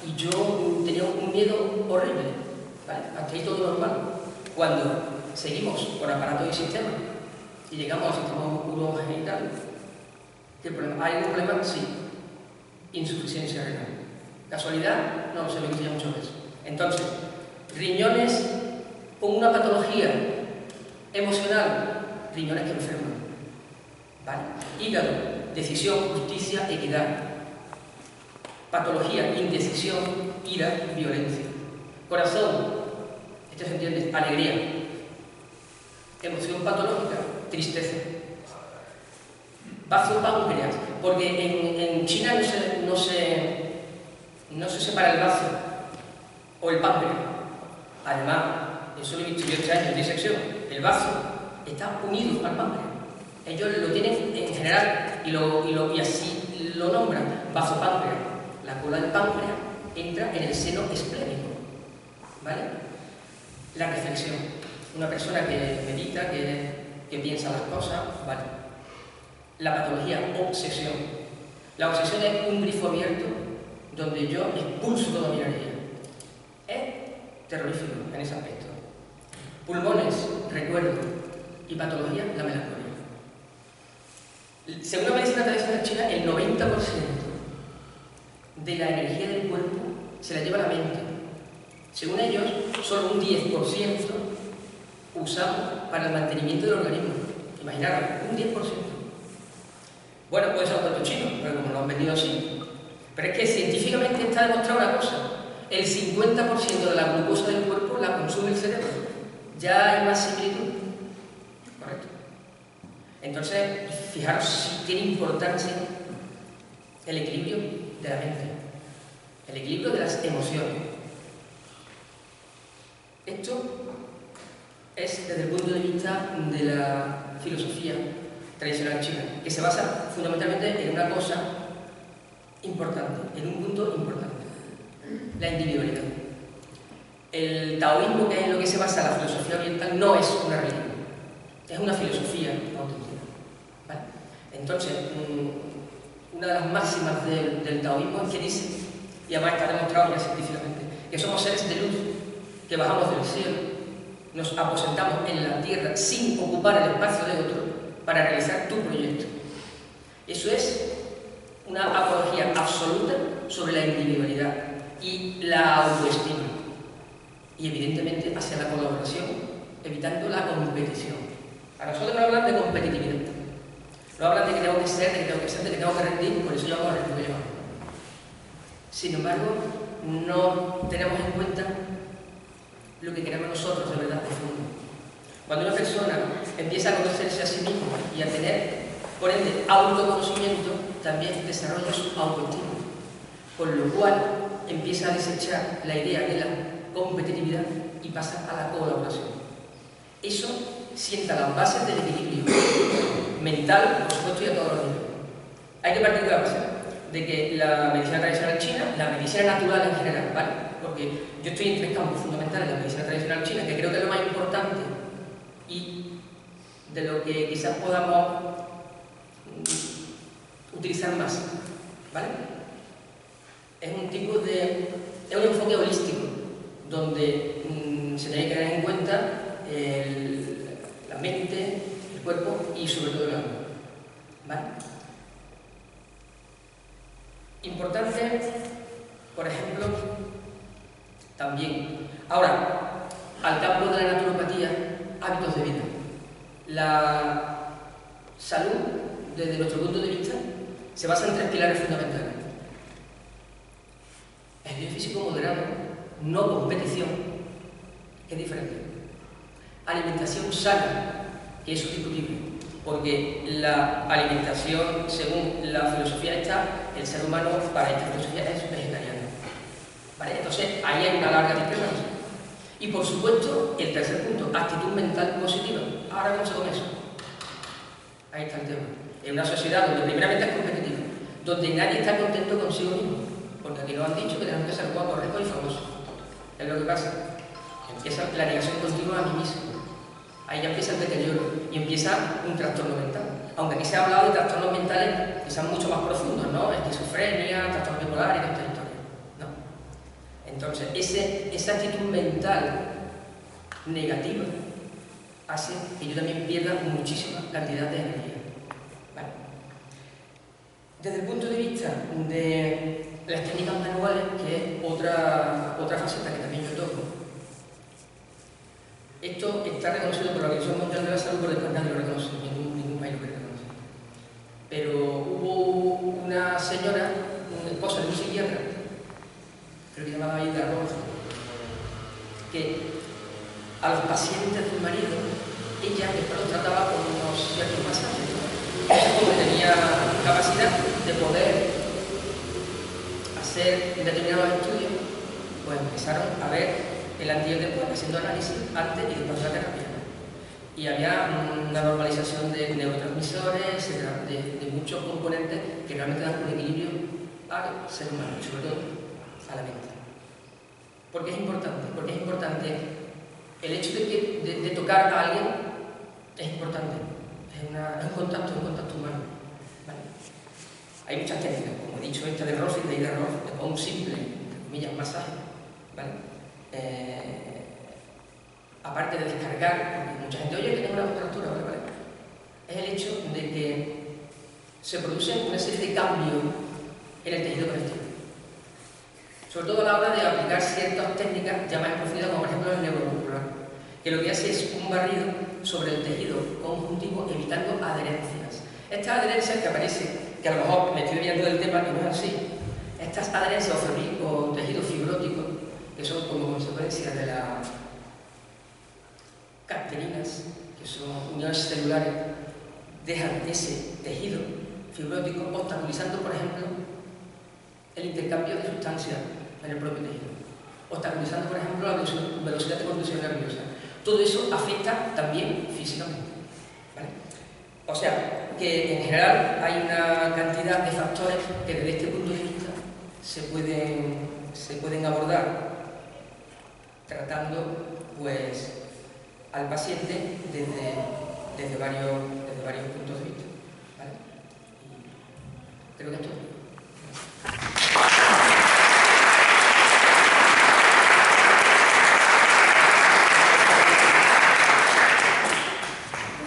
y yo tenía un miedo horrible, ¿vale? Hasta ahí todo normal. Cuando seguimos por aparatos y sistemas y llegamos al sistema urogenital, ¿qué problema? ¿Hay algún problema? Sí. Insuficiencia renal. ¿Casualidad? No, se lo dice ya muchas veces. Entonces, riñones con una patología emocional, riñones que enferman, ¿vale? Hígado, decisión, justicia, equidad. Patología, indecisión, ira, violencia. Corazón, este se entiende, alegría. Emoción patológica, tristeza. Bazo, páncreas, porque en China no se separa el bazo o el páncreas. Además, eso lo he visto yo este año en disección, el bazo está unido al páncreas. Ellos lo tienen en general y así lo nombran, vasopáncreas. La cola del páncreas entra en el seno esplénico, ¿vale? La reflexión. Una persona que medita, que piensa las cosas, ¿vale? La patología, obsesión. La obsesión es un grifo abierto donde yo expulso toda mi energía. Es terrorífico en ese aspecto. Pulmones, recuerdo, y patología, la melancolía. Según la medicina tradicional china, el 90% de la energía del cuerpo se la lleva la mente. Según ellos, solo un 10% usamos para el mantenimiento del organismo. Imaginaros, un 10%. Bueno, puede ser un cuento chino, pero como lo han vendido así. Pero es que científicamente está demostrado una cosa. El 50% de la glucosa del cuerpo la consume el cerebro. Ya hay más similitud. Correcto. Entonces, fijaros si tiene importancia el equilibrio de la mente, el equilibrio de las emociones. Esto es desde el punto de vista de la filosofía tradicional china, que se basa fundamentalmente en una cosa importante, en un punto importante: la individualidad. El taoísmo, que es en lo que se basa la filosofía oriental, no es una religión, es una filosofía auténtica. ¿Vale? Entonces, una de las máximas del taoísmo es que dice, y además está demostrado científicamente, que somos seres de luz, que bajamos del cielo, nos aposentamos en la tierra sin ocupar el espacio de otro para realizar tu proyecto. Eso es una apología absoluta sobre la individualidad y la autoestima, y evidentemente hacia la colaboración, evitando la competición. A nosotros nos hablan de competitividad, nos hablan de que tengo que ser, de que tengo que ser, de que tengo que rendir, por eso yo hago el ritmo que yo hago. Sin embargo, no tenemos en cuenta lo que queremos nosotros de verdad de fondo. Cuando una persona empieza a conocerse a sí misma y a tener, por ende, autoconocimiento, también desarrolla su autoestima, con lo cual empieza a desechar la idea de la competitividad y pasa a la colaboración. Eso sienta las bases del equilibrio mental, por supuesto, y a todos los niveles. Hay que partir de la base de que la medicina tradicional china, la medicina natural en general, ¿vale? Porque yo estoy en tres campos fundamentales de la medicina tradicional china, que creo que es lo más importante y de lo que quizás podamos utilizar más, ¿vale? Es un tipo de... es un enfoque holístico, donde se tiene que tener en cuenta la mente, el cuerpo y sobre todo el alma, ¿vale? Importante, por ejemplo, también, ahora, al campo de la naturopatía, hábitos de vida. La salud, desde nuestro punto de vista, se basa en tres pilares fundamentales: ejercicio físico moderado, no competición, que es diferente; alimentación sana, que es discutible, porque la alimentación, según la filosofía esta, el ser humano para esta filosofía es vegetariano, ¿vale? Entonces ahí hay una larga discrepancia. Y por supuesto, el tercer punto, actitud mental positiva. Ahora, ¿cómo se come eso? Ahí está el tema. En una sociedad donde primeramente es competitiva, donde nadie está contento consigo mismo, porque aquí nos han dicho que tenemos que ser guapos, ricos y famosos. Es lo que pasa. Empieza la negación continua a mí mismo. Ahí ya empieza el deterioro y empieza un trastorno mental. Aunque aquí se ha hablado de trastornos mentales que son mucho más profundos, ¿no? Esquizofrenia, trastorno bipolar y toda esta historia. ¿No? Entonces, esa actitud mental negativa hace que yo también pierda muchísima cantidad de energía. ¿Vale? Desde el punto de vista de las técnicas manuales, que es otra faceta que también yo toco, esto está reconocido por la Organización Mundial de la Salud, pero después nadie lo reconoce, ningún país lo reconoce. Pero hubo una señora, una esposa de un psiquiatra, creo que llamaba Ida Rolf, que a los pacientes del marido, ella después los trataba con unos ciertos masajes. Entonces, como tenía capacidad de poder hacer determinados estudios, pues empezaron a ver el antes y el después, haciendo análisis antes y después de la terapia. Y había una normalización de neurotransmisores, de muchos componentes que realmente dan un equilibrio al ser humano y sobre todo a la mente. ¿Por qué es importante? Porque es importante el hecho de tocar a alguien, es importante, es un contacto humano. ¿Vale? Hay muchas técnicas, como he dicho, esta de Rolf y de Ida Rolf, es un simple, entre comillas, masaje, ¿vale? aparte de descargar, porque mucha gente, oye, que tengo una contractura, ¿vale? Es el hecho de que se produce una serie de cambios en el tejido conectivo. Sobre todo a la hora de aplicar ciertas técnicas ya más en profundidad, como por ejemplo el neuromuscular, que lo que hace es un barrido sobre el tejido conjuntivo evitando adherencias. Estas adherencias que aparecen, que a lo mejor me estoy desviando del tema y no es así, estas adherencias o tejidos fibróticos, que son como consecuencia de las cartelinas, que son uniones celulares, dejan ese tejido fibrótico obstaculizando, por ejemplo, el intercambio de sustancias en el propio tejido, obstaculizando, por ejemplo, la velocidad de conducción nerviosa. Todo eso afecta también físicamente, ¿vale? O sea, que en general hay una cantidad de factores que desde este punto de vista se pueden abordar tratando, pues, al paciente desde varios puntos de vista, ¿vale? Y creo que esto es.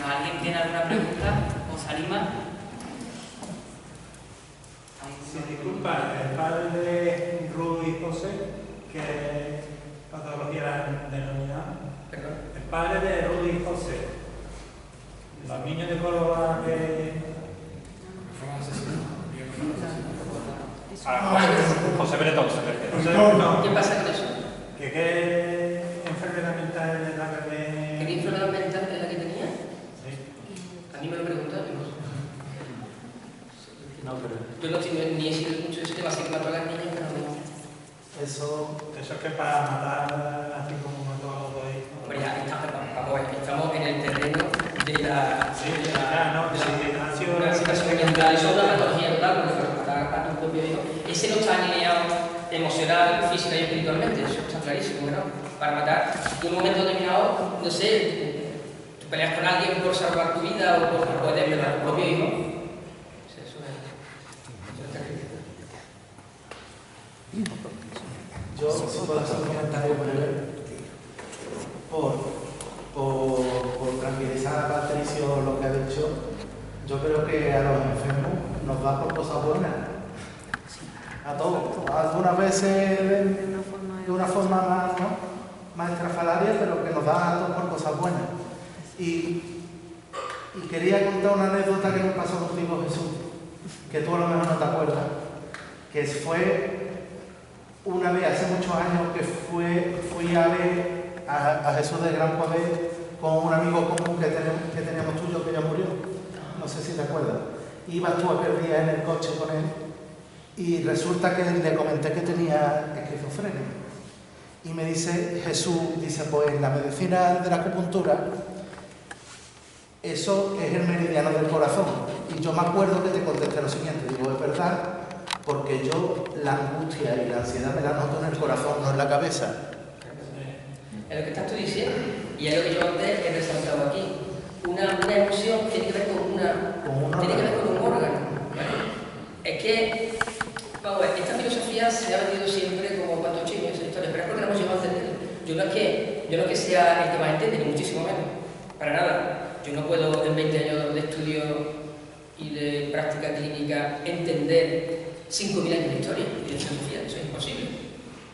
¿Alguien tiene alguna pregunta? ¿Os anima? Sí, disculpa, el padre de Ruth y José, que patología denominada. ¿Perdón? El padre de Ruth y José, los niños de Córdoba que. José Bretón, ¿Qué pasa con eso? ¿Qué enfermedad mental es la que ¿Qué enfermedad mental es la que tenía? Sí. A mí me lo preguntan, yo no sé. No, pero Yo no tengo ni he sido mucho de ese tema, así que mato a las niñas, pero no. eso es que para matar así como mató a los dos hijos. Hombre, ya estamos en el terreno de la situación mental. Eso es una patología total, porque para matar a tu propio hijo, ese no está alineado emocional, física y espiritualmente, eso está clarísimo, ¿no? Para matar, en un momento determinado, no sé, tú peleas con alguien por salvar tu vida o porque puedes matar a tu propio hijo. Eso es terrible. yo, si puedo hacer un comentario breve, por tranquilizar a Patricio lo que ha dicho, yo creo que a los enfermos nos da por cosas buenas. A todos. Algunas veces de una forma más, ¿no?, más estrafalaria, pero que nos da a todos por cosas buenas. Y quería contar una anécdota que me pasó contigo, Jesús, que tú a lo mejor no te acuerdas, que fue una vez, hace muchos años, que fui a ver a Jesús de Gran Poder con un amigo común que teníamos tuyo, que ya murió. No sé si te acuerdas. Ibas tú aquel día en el coche con él y resulta que le comenté que tenía esquizofrenia. Y me dice Jesús, dice, pues en la medicina de la acupuntura, eso es el meridiano del corazón. Y yo me acuerdo que te contesté lo siguiente, digo, es verdad, porque yo la angustia y la ansiedad me la noto en el corazón, no en la cabeza. Es lo que estás tú diciendo, y es lo que yo antes he resaltado aquí. Una emoción tiene que ver con un órgano, ¿vale? Es que, vamos a ver, esta filosofía se ha vendido siempre como cuanto chingo esa historia, pero es porque no hemos llegado a entenderlo. Yo no es que sea el que más entiende, ni muchísimo menos, para nada. Yo no puedo en 20 años de estudio y de práctica clínica entender 5.000 años de historia y de filosofía, eso es imposible,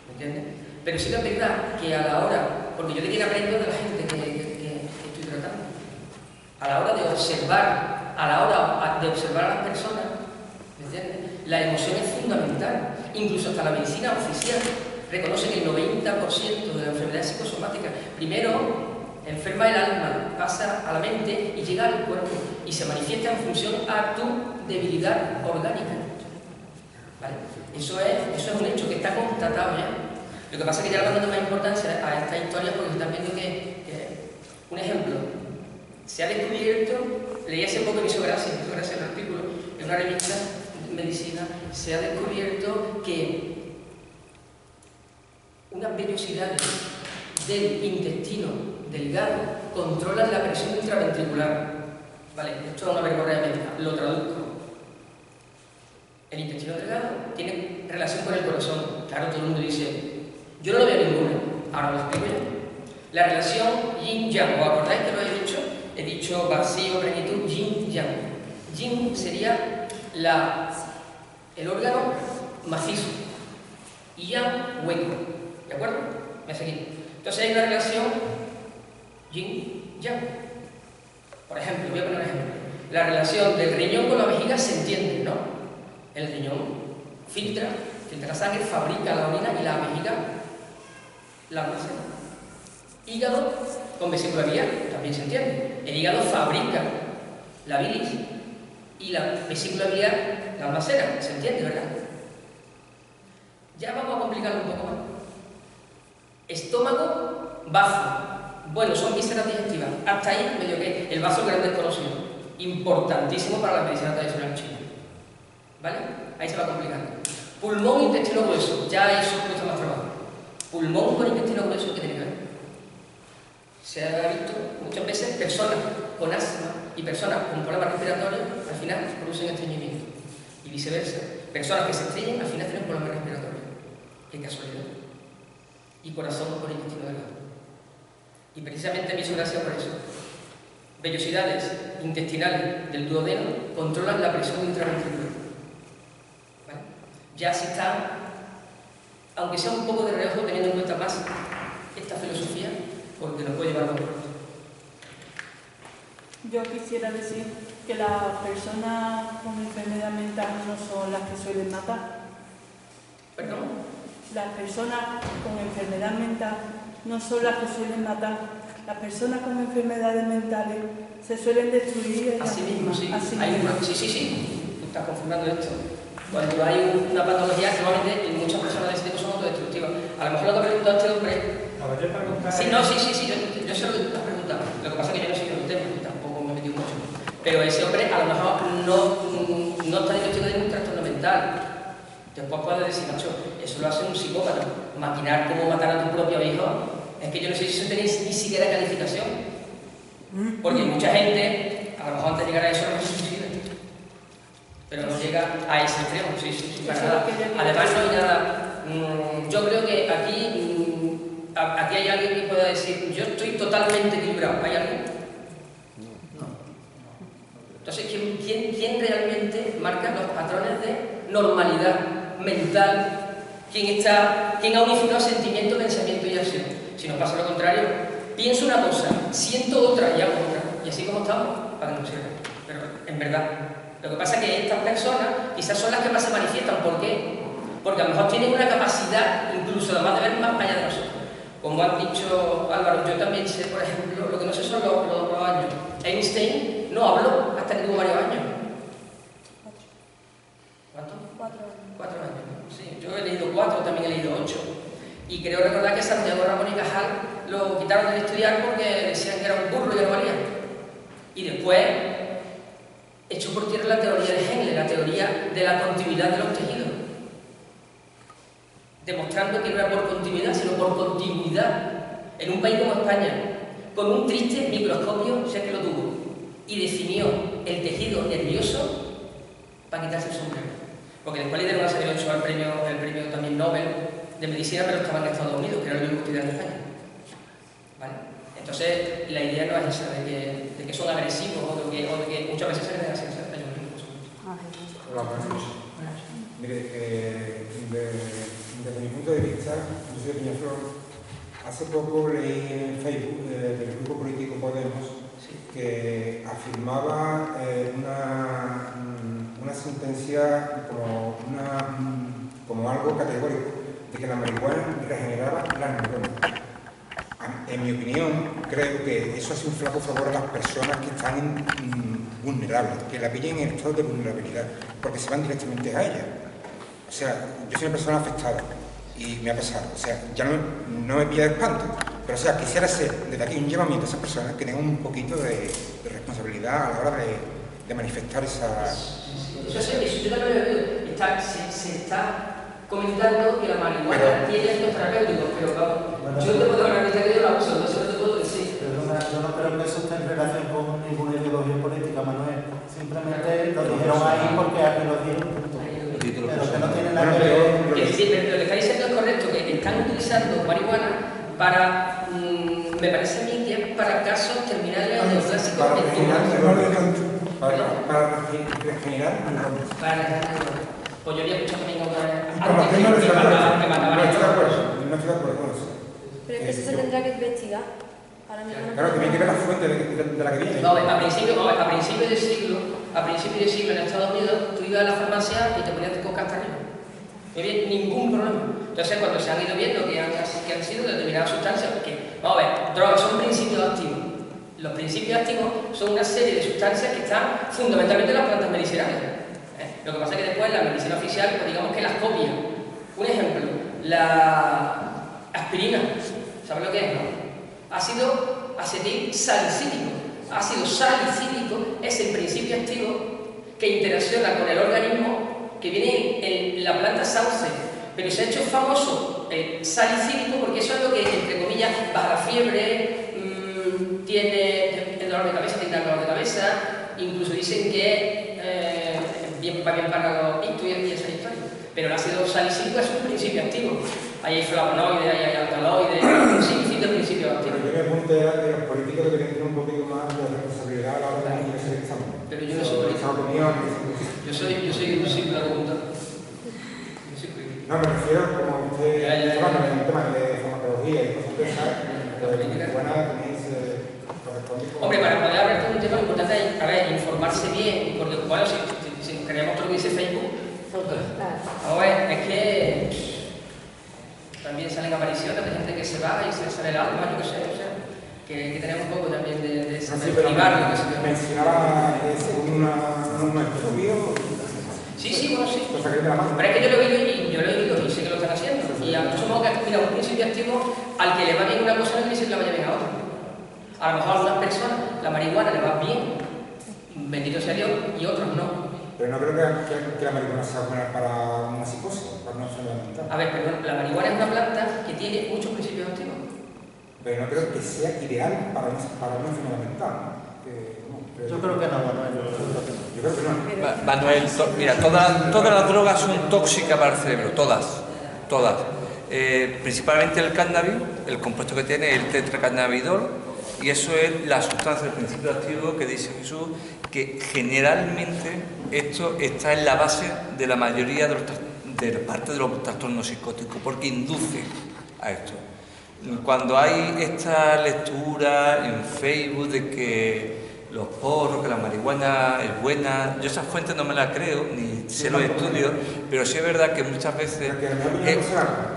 ¿me entiendes? Pero sí que es verdad que a la hora, porque yo de quién aprendo de la gente que estoy tratando, a la hora de observar, a las personas, ¿me entiendes? La emoción es fundamental. Incluso hasta la medicina oficial reconoce que el 90% de la enfermedad psicosomática primero enferma el alma, pasa a la mente y llega al cuerpo y se manifiesta en función a tu debilidad orgánica. ¿Vale? Eso es un hecho que está constatado ya. Lo que pasa es que ya le van dando más importancia a esta historia porque están viendo que un ejemplo, se ha descubierto, leí hace poco, me hizo gracia el artículo, en una revista de medicina, se ha descubierto que unas vellosidades del intestino delgado controlan la presión intraventricular. Vale, esto es una verborrea médica, lo traduzco. El intestino delgado tiene relación con el corazón. Claro, todo el mundo dice, yo no lo veo ninguna. Ahora lo explico yo. La relación yin-yang, ¿os acordáis que lo he dicho? He dicho vacío, plenitud, yin-yang. Yin sería el órgano macizo y yang hueco, ¿de acuerdo? Me seguís. Entonces hay una relación yin-yang. Por ejemplo, voy a poner un ejemplo. La relación del riñón con la vejiga se entiende, ¿no? El riñón filtra la sangre, fabrica la orina y la vejiga la almacena. Hígado con vesícula biliar, también se entiende. El hígado fabrica la bilis y la vesícula biliar la almacena, se entiende, ¿verdad? Ya vamos a complicarlo un poco más. Estómago, bazo. Bueno, son vísceras digestivas. Hasta ahí medio que el vaso grande desconocido. Importantísimo para la medicina tradicional china. ¿Vale? Ahí se va complicando. Pulmón, intestino grueso. Ya eso cuesta más trabajo. Pulmón con intestino grueso, ¿qué tiene que ver? Se ha visto muchas veces personas con asma y personas con problemas respiratorios al final producen estreñimiento. Y viceversa. Personas que se estreñen al final tienen problemas respiratorios. Qué casualidad. Y corazón con intestino delgado. Y precisamente me hizo gracia por eso. Vellosidades intestinales del duodeno controlan la presión intraventricular. ¿Vale? Ya se está, aunque sea un poco de reojo, teniendo en cuenta más esta filosofía, porque nos puede llevar a un punto. Yo quisiera decir que las personas con enfermedad mental no son las que suelen matar. ¿Perdón? Las personas con enfermedad mental no son las que suelen matar. Las personas con enfermedades mentales se suelen destruir. Así mismo, sí. Así mismo. Sí. Tú estás confirmando esto. Cuando hay una patología, normalmente en muchas personas de ese tipo son autodestructivas. A lo mejor lo que ha preguntado este hombre. Sí, yo sé lo que tú estás preguntando. Lo que pasa es que yo no sé el tema y tampoco me he metido mucho. Pero ese hombre a lo mejor no está investigando de un trastorno mental. Después puedes decir, macho, eso lo hace un psicópata. Maquinar cómo matar a tu propio hijo. Es que yo no sé si eso tenéis ni siquiera calificación. Porque mucha gente, a lo mejor antes de llegar a eso, no se suicida. Pero no llega a ese extremo, sí, para nada. Además, no hay nada. Yo creo que aquí hay alguien que pueda decir, yo estoy totalmente equilibrado. ¿Hay alguien? No. Entonces, ¿quién realmente marca los patrones de normalidad mental? ¿Quién ha unificado sentimiento, pensamiento y acción? Si nos pasa lo contrario, pienso una cosa, siento otra y hago otra. Y así como estamos, para que nos sirva. Pero en verdad, lo que pasa es que estas personas quizás son las que más se manifiestan. ¿Por qué? Porque a lo mejor tienen una capacidad, incluso además de ver más allá de nosotros. Como han dicho Álvaro, yo también sé, por ejemplo, lo que no sé son los años. Einstein no habló hasta que tuvo varios años. ¿Cuánto? 4 años. Sí, yo he leído 4, también he leído 8. Y creo recordar que Santiago Ramón y Cajal lo quitaron de estudiar porque decían que era un burro y no valía. Y después echó por tierra la teoría de Henle, la teoría de la continuidad de los tejidos. Demostrando que no era por continuidad, sino por continuidad. En un país como España, con un triste microscopio, sé que lo tuvo, y definió el tejido nervioso para quitarse el sombrero. Porque después le dieron a Sergio Ochoa el premio también Nobel de Medicina, pero estaba en Estados Unidos, que era el único que estudiaba en España. ¿Vale? Entonces, la idea no es esa, de que son agresivos o de que muchas veces se les deja sin ser ellos mismos. Hola, buenas. Mire, desde mi punto de vista, yo soy de Peñaflor. Hace poco leí en Facebook del grupo político Podemos que afirmaba una sentencia como algo categórico de que la marihuana regeneraba las neuronas. En mi opinión, creo que eso hace un flaco favor a las personas que están vulnerables, que la pillen en estado de vulnerabilidad, porque se van directamente a ella. O sea, yo soy una persona afectada y me ha pasado. O sea, ya no me pilla de espanto, pero o sea, quisiera hacer desde aquí un llamamiento a esas personas que tengan un poquito de responsabilidad a la hora de manifestar esa... Eso yo también lo veo. Se está comentando que la marihuana tiene efectos terapéuticos, pero vamos, yo te puedo garantizar que yo la uso, no sé lo que puedo decir. Yo no creo que eso esté en relación con ninguna ideología política, Manuel. Simplemente lo dijeron ahí porque aquí lo dijeron. Pero que no tiene nada que ver. Sí, pero lo que está diciendo es correcto, que están utilizando marihuana Me parece a mí que es para casos terminales neoclásicos. Para regenerar pues yo había escuchado también otra vez No estoy de acuerdo con eso. Pero es que eso se tendrá que investigar. Ahora mismo no. Claro, tiene que ver la fuente de la que viene. No, a principio de siglo en Estados Unidos, tú ibas a la farmacia y te ponías coca hasta arriba. No había ningún problema. Entonces, cuando se han ido viendo que han sido determinadas sustancias, porque, vamos a ver, drogas son principios activos. Los principios activos son una serie de sustancias que están fundamentalmente en las plantas medicinales. Lo que pasa es que después la medicina oficial, pues digamos que las copia. Un ejemplo, la aspirina, ¿sabes lo que es, no? Ácido acetil salicílico. Ácido salicílico es el principio activo que interacciona con el organismo que viene en la planta sauce, pero se ha hecho famoso el salicílico porque eso es lo que, entre comillas, baja la fiebre, tiene el dolor de cabeza, tiene el dolor de cabeza, incluso dicen que va bien para los ictus y esa historia. Pero el ácido salicílico es un principio activo. Ahí hay flavonoides, ahí hay alcaloides, un sinfín de principios activos. Pero yo me apunté a que los políticos deberían tener un poquito más de responsabilidad a la hora de hacer el examen. Pero yo no soy político. Yo soy un simple agricultor. No, me refiero, como usted en el tema de farmacología y cosas de esas, buena tenéis corresponde. Hombre, para poder hablar de un tema importante es, a ver, informarse bien, porque, bueno, si creemos todo lo que dice Facebook, a ver, es que también salen apariciones de gente que se va y se le sale el alma, yo qué sé, o sea, que tenemos un poco también de privar lo que se ve. Mencionaba un estudio. Sí, bueno, sí. Pero es que yo lo he oído y sé que lo están haciendo. Y a muchos modos, mira, un principio activo, al que le va bien una cosa no quiere decir que le vaya bien a otra. A lo mejor a algunas personas la marihuana le va bien, bendito sea Dios, y otros no. Pero no creo que la marihuana sea buena para una psicosis, para una enfermedad mental. A ver, perdón, la marihuana es una planta que tiene muchos principios activos. Pero no creo que sea ideal para una enfermedad mental. Yo creo que no, Manuel. Yo creo que no. Manuel, mira, todas las drogas son tóxicas para el cerebro, todas. Principalmente el cannabis, el compuesto que tiene el tetracannabidol, y eso es la sustancia del principio activo que dice Jesús, que generalmente esto está en la base de la mayoría de parte de los trastornos psicóticos, porque induce a esto. Cuando hay esta lectura en Facebook de que los porros, que la marihuana es buena, yo esas fuentes no me las creo, ni sé los estudios, pero sí es verdad que muchas veces...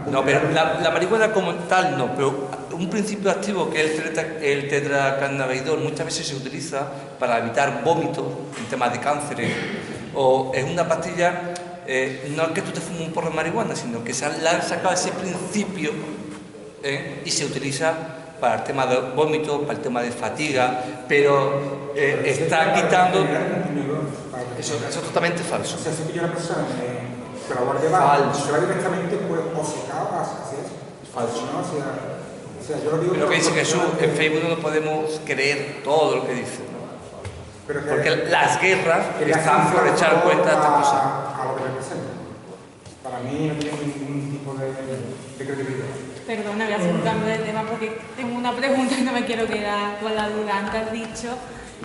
no, pero la marihuana como tal no, pero un principio activo que es el tetracannabidol muchas veces se utiliza para evitar vómitos en temas de cánceres, o es una pastilla, no es que tú te fumes un porro de marihuana, sino que se han sacado ese principio y se utiliza para el tema de vómitos, para el tema de fatiga, pero está quitando... Eso es totalmente falso. O sea, si pilla una persona que la guardia va, se va directamente pues, o se acaba hacia eso. Falso. ¿No? O sea, yo lo digo... Pero que dice Jesús, en Facebook no podemos creer todo lo que dice, ¿no? Porque las guerras están por echar cuenta de estas cosas. A lo que representa. Para mí no tiene ningún tipo de credibilidad. Perdona, voy a hacer un cambio de tema porque tengo una pregunta y no me quiero quedar con la duda. Antes has dicho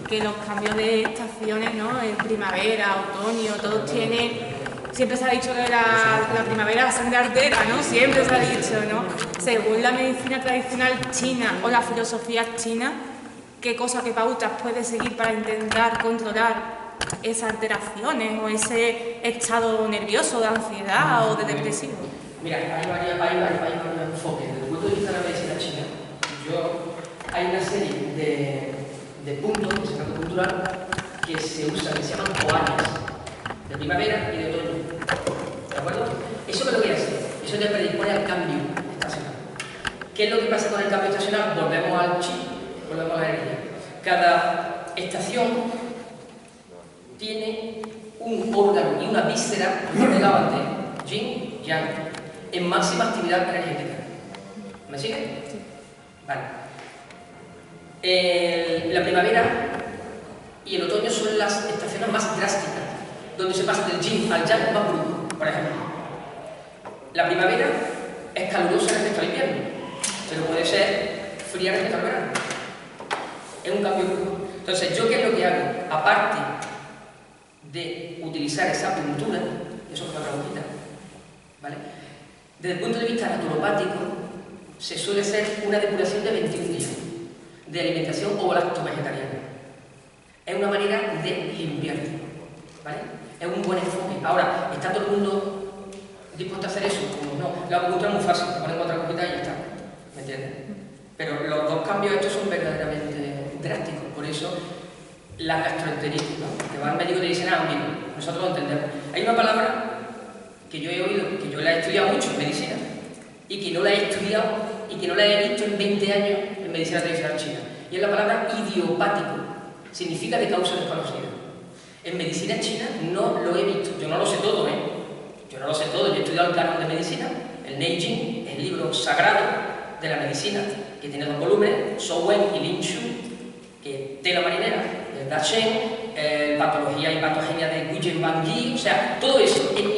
que los cambios de estaciones, ¿no? En primavera, otoño, todos tienen... Siempre se ha dicho que la primavera la sangre artera, ¿no? Siempre se ha dicho, ¿no? Según la medicina tradicional china o la filosofía china, ¿qué cosas, qué pautas puedes seguir para intentar controlar esas alteraciones o ese estado nervioso, de ansiedad o de depresivo? Mira, hay varios enfoques. Desde el punto de vista de la medicina china, hay una serie de puntos de santo cultural que se usan, que se llaman koanis, de primavera y de otoño. ¿De acuerdo? ¿Eso qué es lo que hace? Eso te predispone al cambio estacional. ¿Qué es lo que pasa con el cambio estacional? Volvemos al chi, volvemos a la energía. Cada estación tiene un órgano y una víscera, como he explicado antes, yin, yang, en máxima actividad energética. ¿Me sigue? Sí. Vale. La primavera y el otoño son las estaciones más drásticas, donde se pasa del yin al yang más brusco. Por ejemplo, la primavera es calurosa respecto al invierno, pero puede ser fría respecto al verano. Es un cambio brusco. Entonces, ¿yo qué es lo que hago? Aparte de utilizar esa puntura, eso es otra hojita, ¿vale? Desde el punto de vista naturopático, se suele hacer una depuración de 21 días de alimentación ovo-lacto-vegetariana. Es una manera de limpiarte, ¿vale? Es un buen enfoque. Ahora, ¿está todo el mundo dispuesto a hacer eso? Pues no. La acupuntura es muy fácil, te ponen otra cosita y ya está, ¿me entiendes? Pero los dos cambios estos son verdaderamente drásticos, por eso la gastroenteritis, ¿no? Que va al médico y te dicen, mira, nosotros lo entendemos. Hay una palabra que yo he oído, que yo la he estudiado mucho en medicina, y que no la he estudiado y que no la he visto en 20 años en medicina tradicional china, y es la palabra idiopático, significa de causa desconocida. En medicina china no lo he visto, yo no lo sé todo, yo no lo sé todo, yo he estudiado el canon de medicina, el Neijing, el libro sagrado de la medicina, que tiene 2 volúmenes, Shou Wen y Lin Shu, que tela marinera, el Da Shen, patología y patogenia de Guyen Ban Yi, o sea, todo eso en